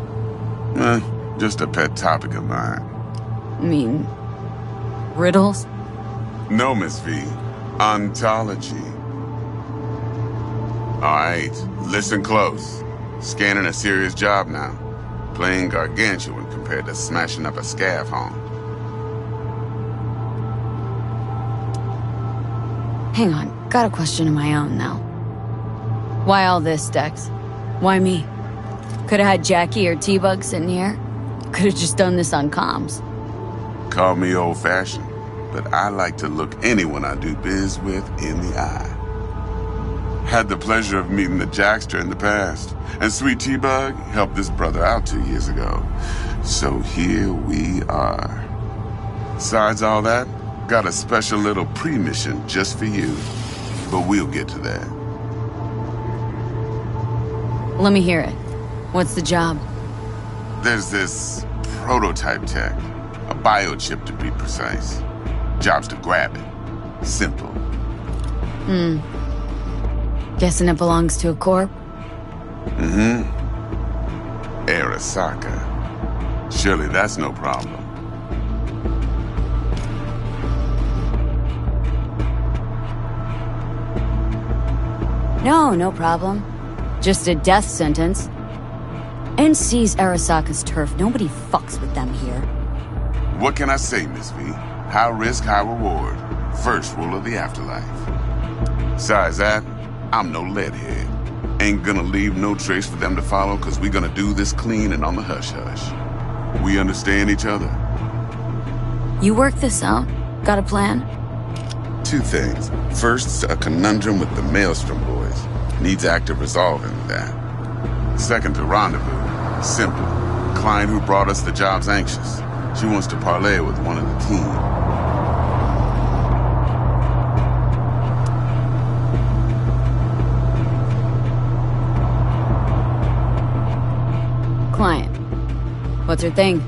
Just a pet topic of mine. I mean, riddles? No, Miss V. Ontology. Alright, listen close. Scanning a serious job now. Playing gargantuan compared to smashing up a scav home. Hang on, got a question of my own now. Why all this, Dex? Why me? Could've had Jackie or T-Bug sitting here. Could've just done this on comms. Call me old-fashioned, but I like to look anyone I do biz with in the eye. Had the pleasure of meeting the Jackster in the past, and Sweet T-Bug helped this brother out 2 years ago. So here we are. Besides all that, got a special little pre-mission just for you, but we'll get to that. Let me hear it. What's the job? There's this prototype tech, a biochip to be precise. Job's to grab it. Simple. Guessing it belongs to a corp? Arasaka. Surely that's no problem. No problem. Just a death sentence. NC's Arasaka's turf. Nobody fucks with them here. What can I say, Miss V? High risk, high reward. First rule of the afterlife. Besides that, I'm no leadhead. Ain't gonna leave no trace for them to follow, cause we gonna do this clean and on the hush-hush. We understand each other? You work this out? Got a plan? Two things. First, a conundrum with the Maelstrom boys. Needs active resolving with that. Second, a rendezvous. Simple. Client who brought us the job's anxious. She wants to parlay with one of the team. Client. What's her thing?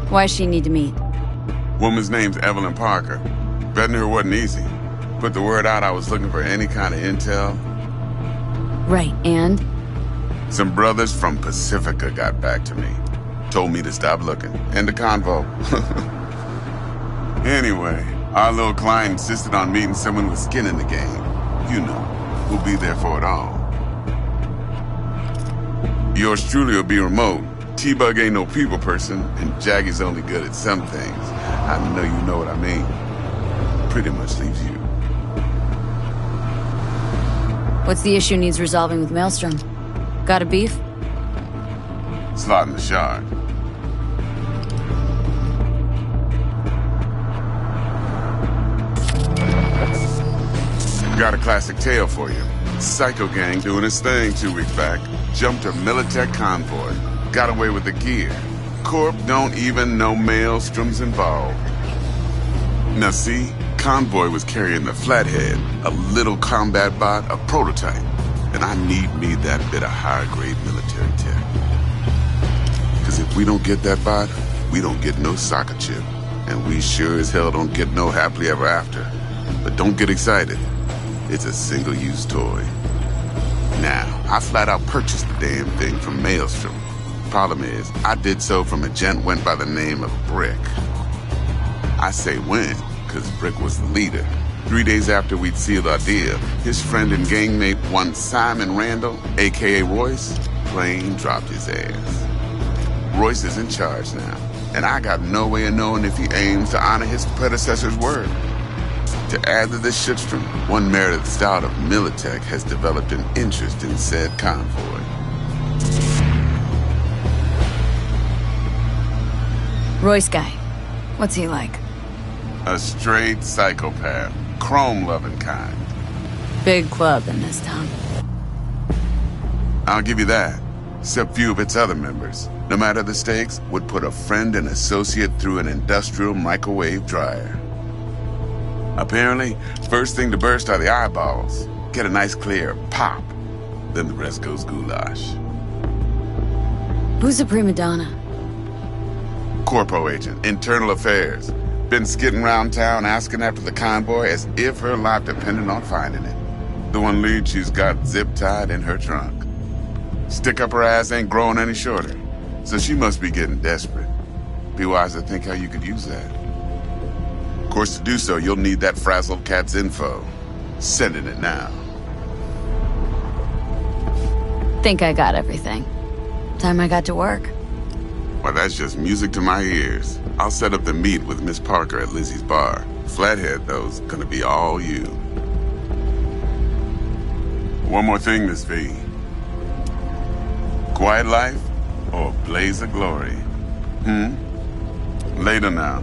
Why does she need to meet? Woman's name's Evelyn Parker. Betting her wasn't easy. Put the word out I was looking for any kind of intel. Right, and? Some brothers from Pacifica got back to me. Told me to stop looking. End the convo. Anyway, our little client insisted on meeting someone with skin in the game. You know, who'll be there for it all. Yours truly will be remote. T-Bug ain't no people person, and Jaggy's only good at some things. I know you know what I mean. Pretty much leaves you. What's the issue needs resolving with Maelstrom? Got a beef? Slot in the shard. Got a classic tale for you. Psycho gang doing his thing 2 weeks back. Jumped a Militech convoy. Got away with the gear. Corp don't even know Maelstrom's involved. Now see, convoy was carrying the Flathead, a little combat bot, a prototype. And I need me that bit of high-grade military tech. Because if we don't get that bot, we don't get no soccer chip. And we sure as hell don't get no happily ever after. But don't get excited. It's a single-use toy. Now, I flat out purchased the damn thing from Maelstrom. Problem is, I did so from a gent went by the name of Brick. I say went, because Brick was the leader. 3 days after we'd sealed our deal, his friend and gangmate, one Simon Randall, a.k.a. Royce, plain dropped his ass. Royce is in charge now, and I got no way of knowing if he aims to honor his predecessor's word. To add to this shitstorm, one Meredith Stout of Militech has developed an interest in said convoy. Royce guy. What's he like? A straight psychopath. Chrome-loving kind. Big club in this town. I'll give you that. Except few of its other members, no matter the stakes, would put a friend and associate through an industrial microwave dryer. Apparently, first thing to burst are the eyeballs. Get a nice clear pop. Then the rest goes goulash. Who's the prima donna? Corpo agent, internal affairs. Been skidding around town asking after the convoy as if her life depended on finding it. The one lead she's got zip-tied in her trunk. Stick up her ass ain't growing any shorter, so she must be getting desperate. Be wise to think how you could use that. Of course, to do so, you'll need that frazzled cat's info. Sending it now. Think I got everything. Time I got to work. Well, that's just music to my ears. I'll set up the meet with Miss Parker at Lizzie's bar. Flathead, though's gonna be all you. One more thing, Miss V. Quiet life or blaze of glory? Later now.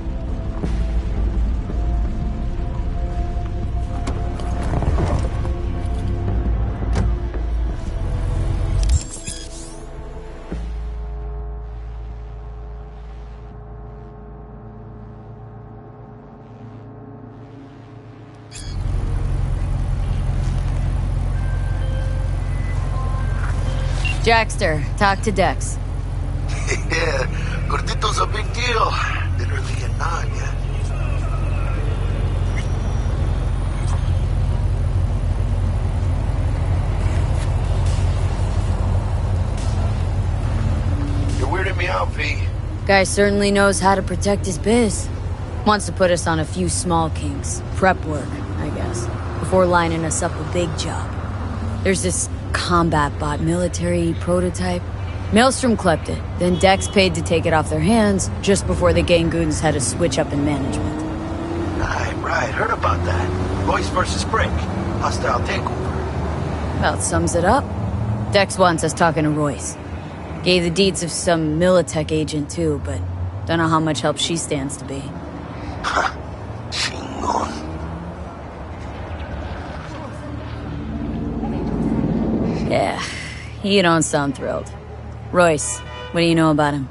Jackster, talk to Dex. Yeah, Gordito's a big deal. Literally a nod, yeah. You're weirding me out, V. Guy certainly knows how to protect his biz. Wants to put us on a few small kinks. Prep work, I guess. Before lining us up a big job. There's this combat bot military prototype. Maelstrom clept it, then Dex paid to take it off their hands just before the Gangoons had a switch up in management. Right, heard about that. Royce versus Brick. Hostile takeover. About sums it up. Dex wants us talking to Royce. Gave the deeds of some Militech agent too, but don't know how much help she stands to be. Ha, chingon. Yeah, you don't sound thrilled. Royce, what do you know about him?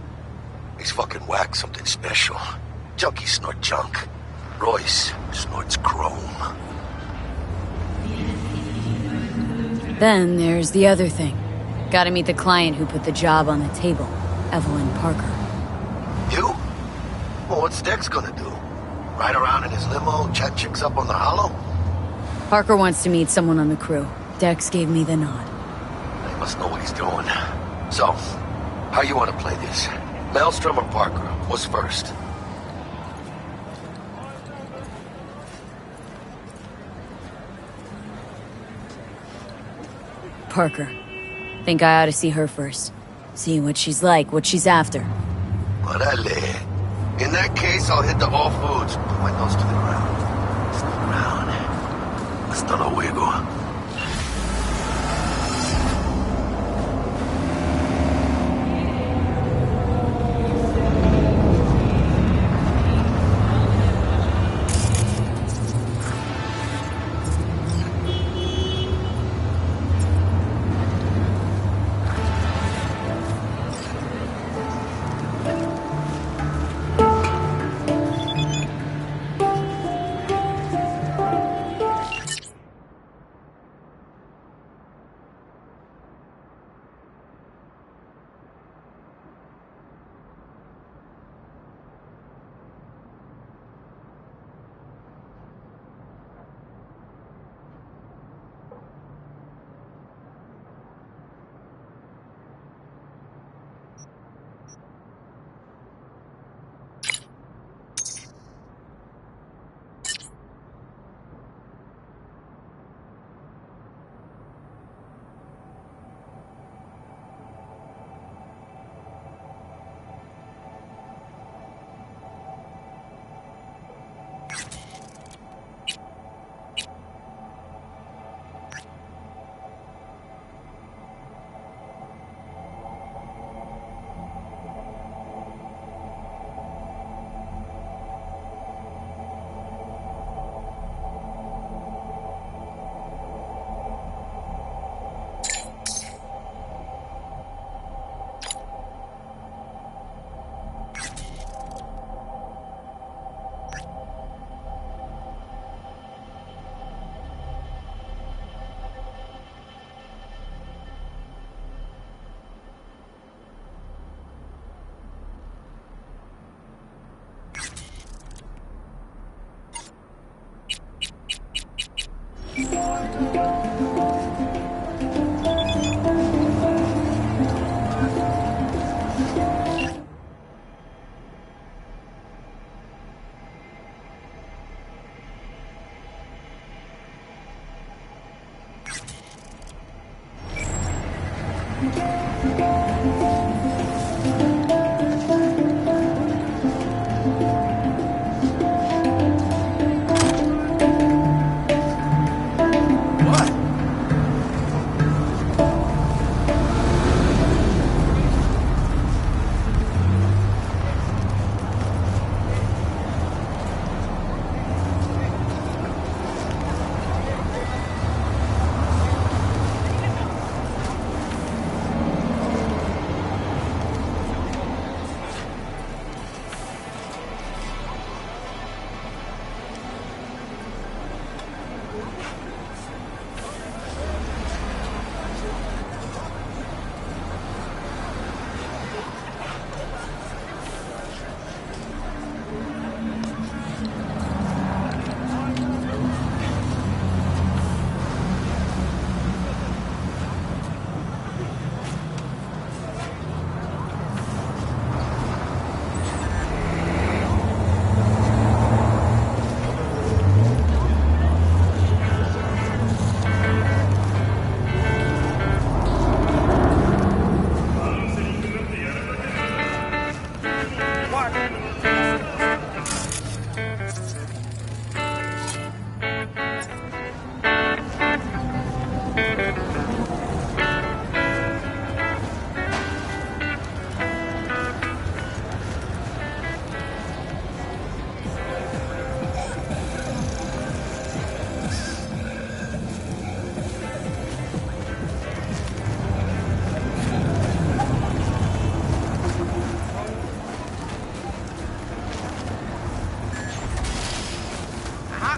He's fucking whack, something special. Junkies snort junk. Royce snorts chrome. Then there's the other thing. Gotta meet the client who put the job on the table, Evelyn Parker. You? Well, what's Dex gonna do? Ride around in his limo, chat chicks up on the hollow? Parker wants to meet someone on the crew. Dex gave me the nod. He must know what he's doing. So, how you want to play this? Maelstrom or Parker? What's first? Parker. Think I ought to see her first. See what she's like, what she's after. Orale. In that case, I'll hit the All Foods. Put my nose to the ground. Sneak around. Hasta luego.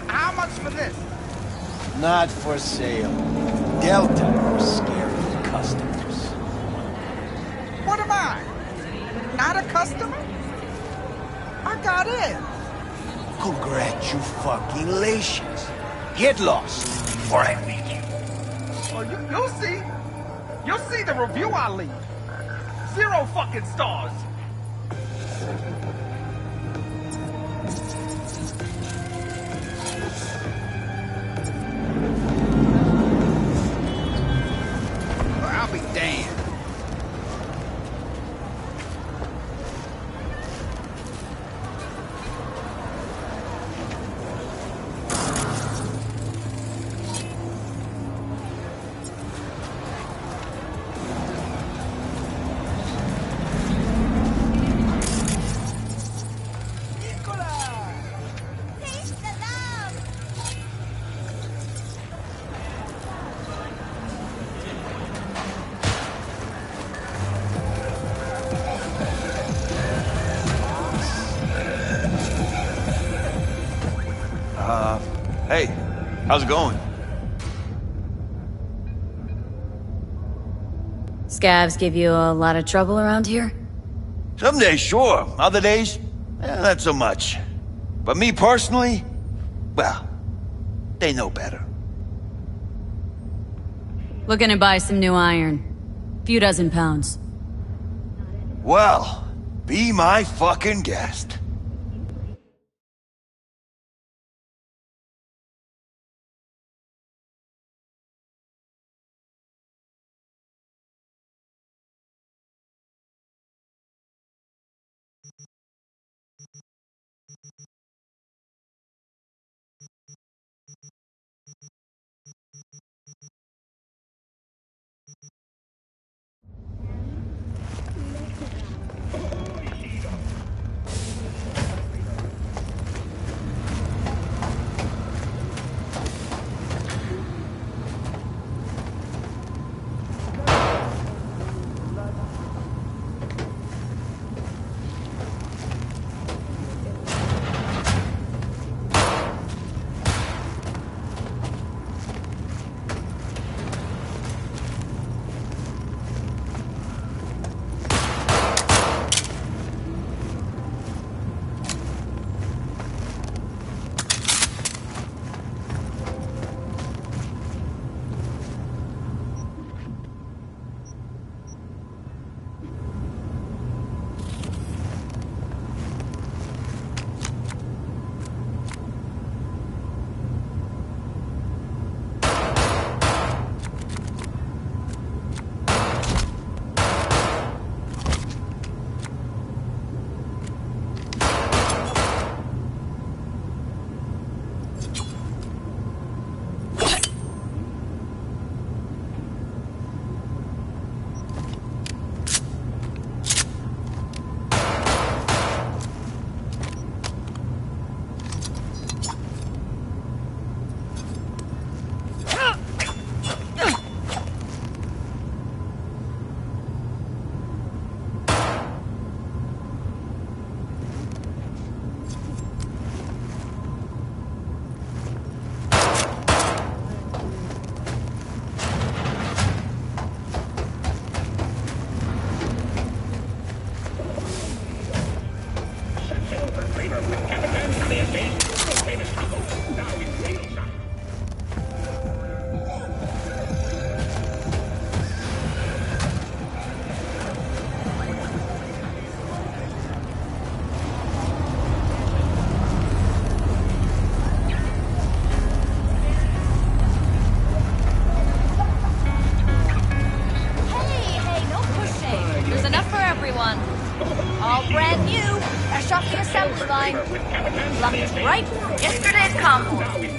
How much for this? Not for sale. Delta are scaring customers. What am I? Not a customer? I got in. Congratulations. Get lost before I meet you. Oh, you'll see. You'll see the review I leave. 0 fucking stars. I'll be damned. Hey, how's it going? Scavs give you a lot of trouble around here? Some days, sure. Other days, not so much. But me personally, well, they know better. Looking to buy some new iron. Few dozen pounds. Well, be my fucking guest.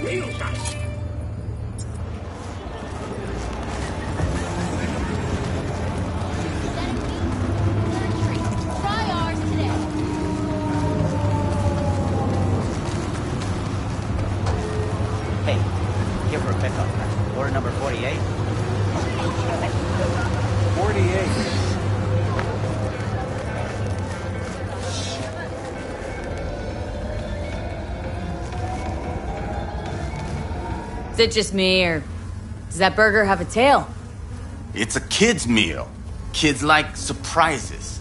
Try ours today. Hey, here for a pickup. Order number 48. 48. Is it just me, or does that burger have a tail? It's a kid's meal. Kids like surprises.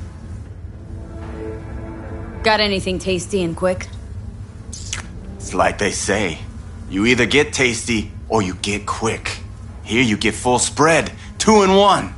Got anything tasty and quick? It's like they say, you either get tasty or you get quick. Here you get full spread, 2 in 1.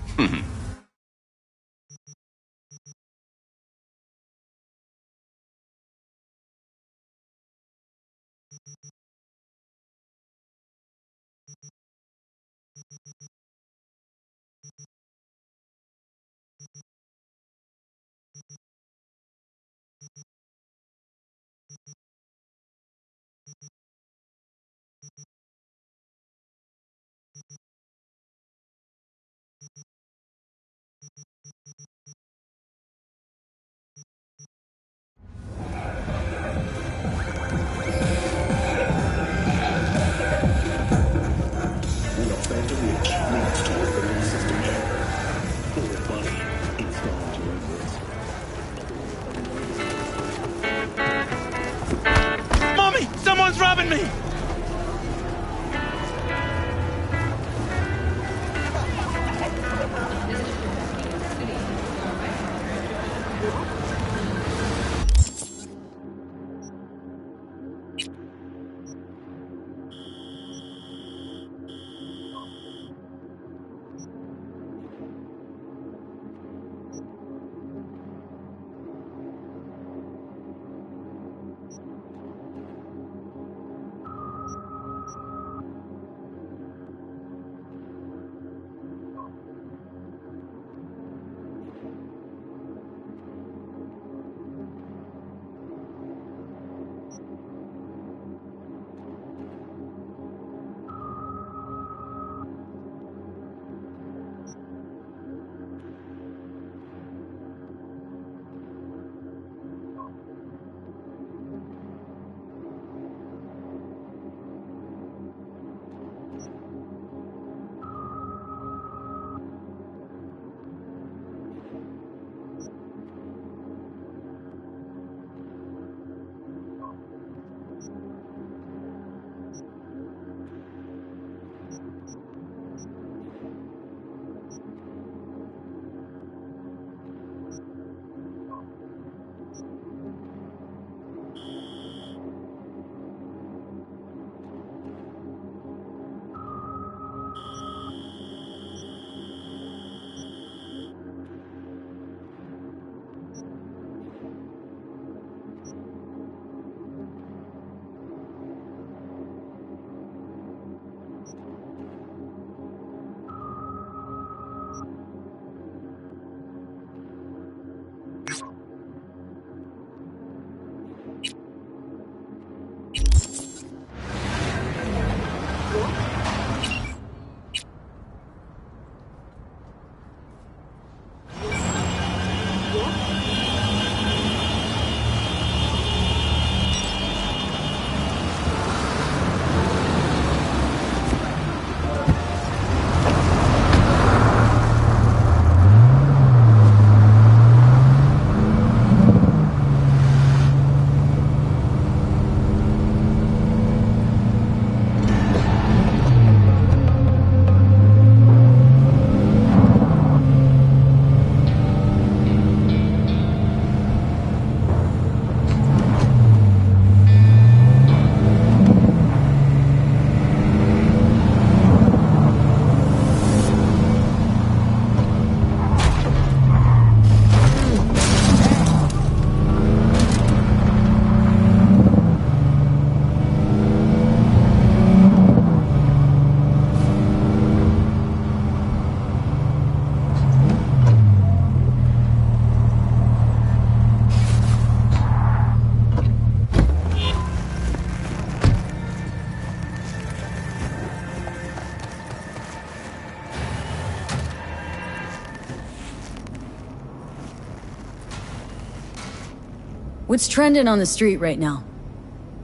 What's trending on the street right now?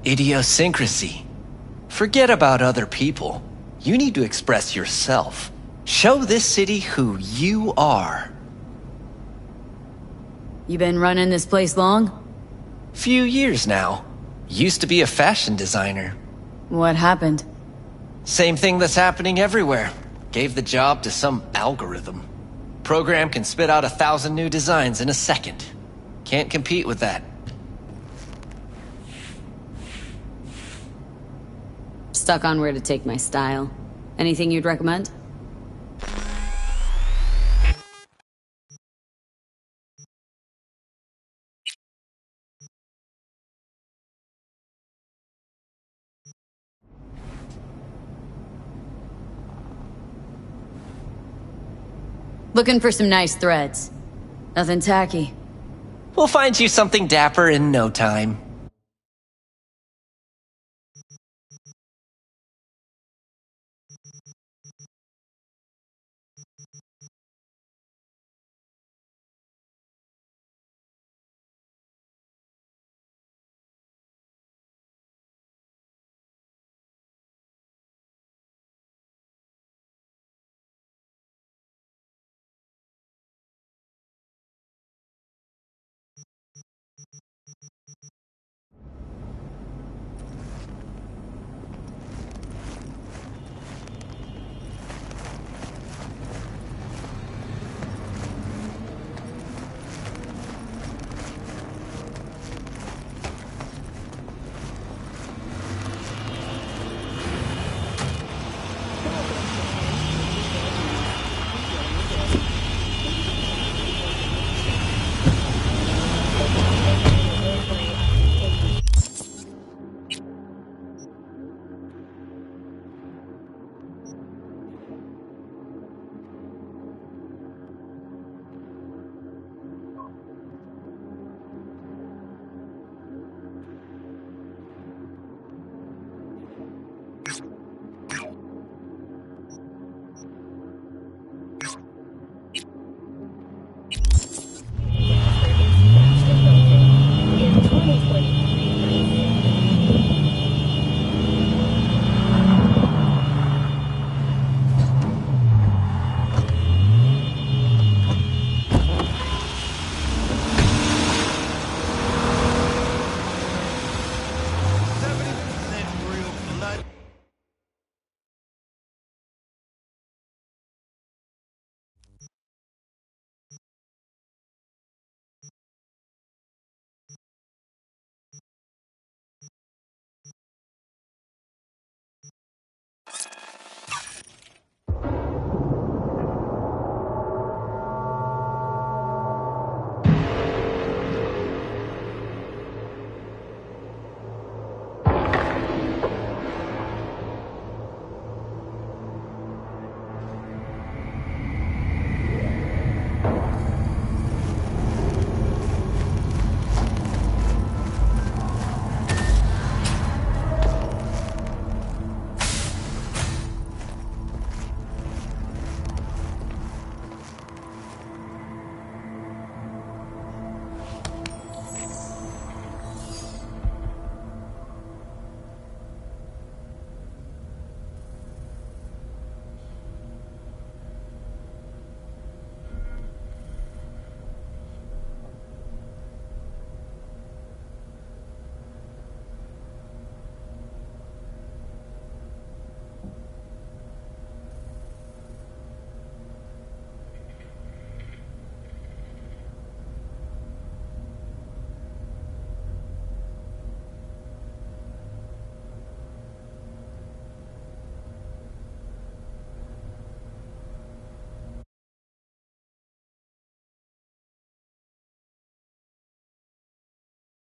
Idiosyncrasy. Forget about other people. You need to express yourself. Show this city who you are. You been running this place long? Few years now. Used to be a fashion designer. What happened? Same thing that's happening everywhere. Gave the job to some algorithm. Program can spit out 1,000 new designs in a second. Can't compete with that. Stuck on where to take my style. Anything you'd recommend? Looking for some nice threads. Nothing tacky. We'll find you something dapper in no time.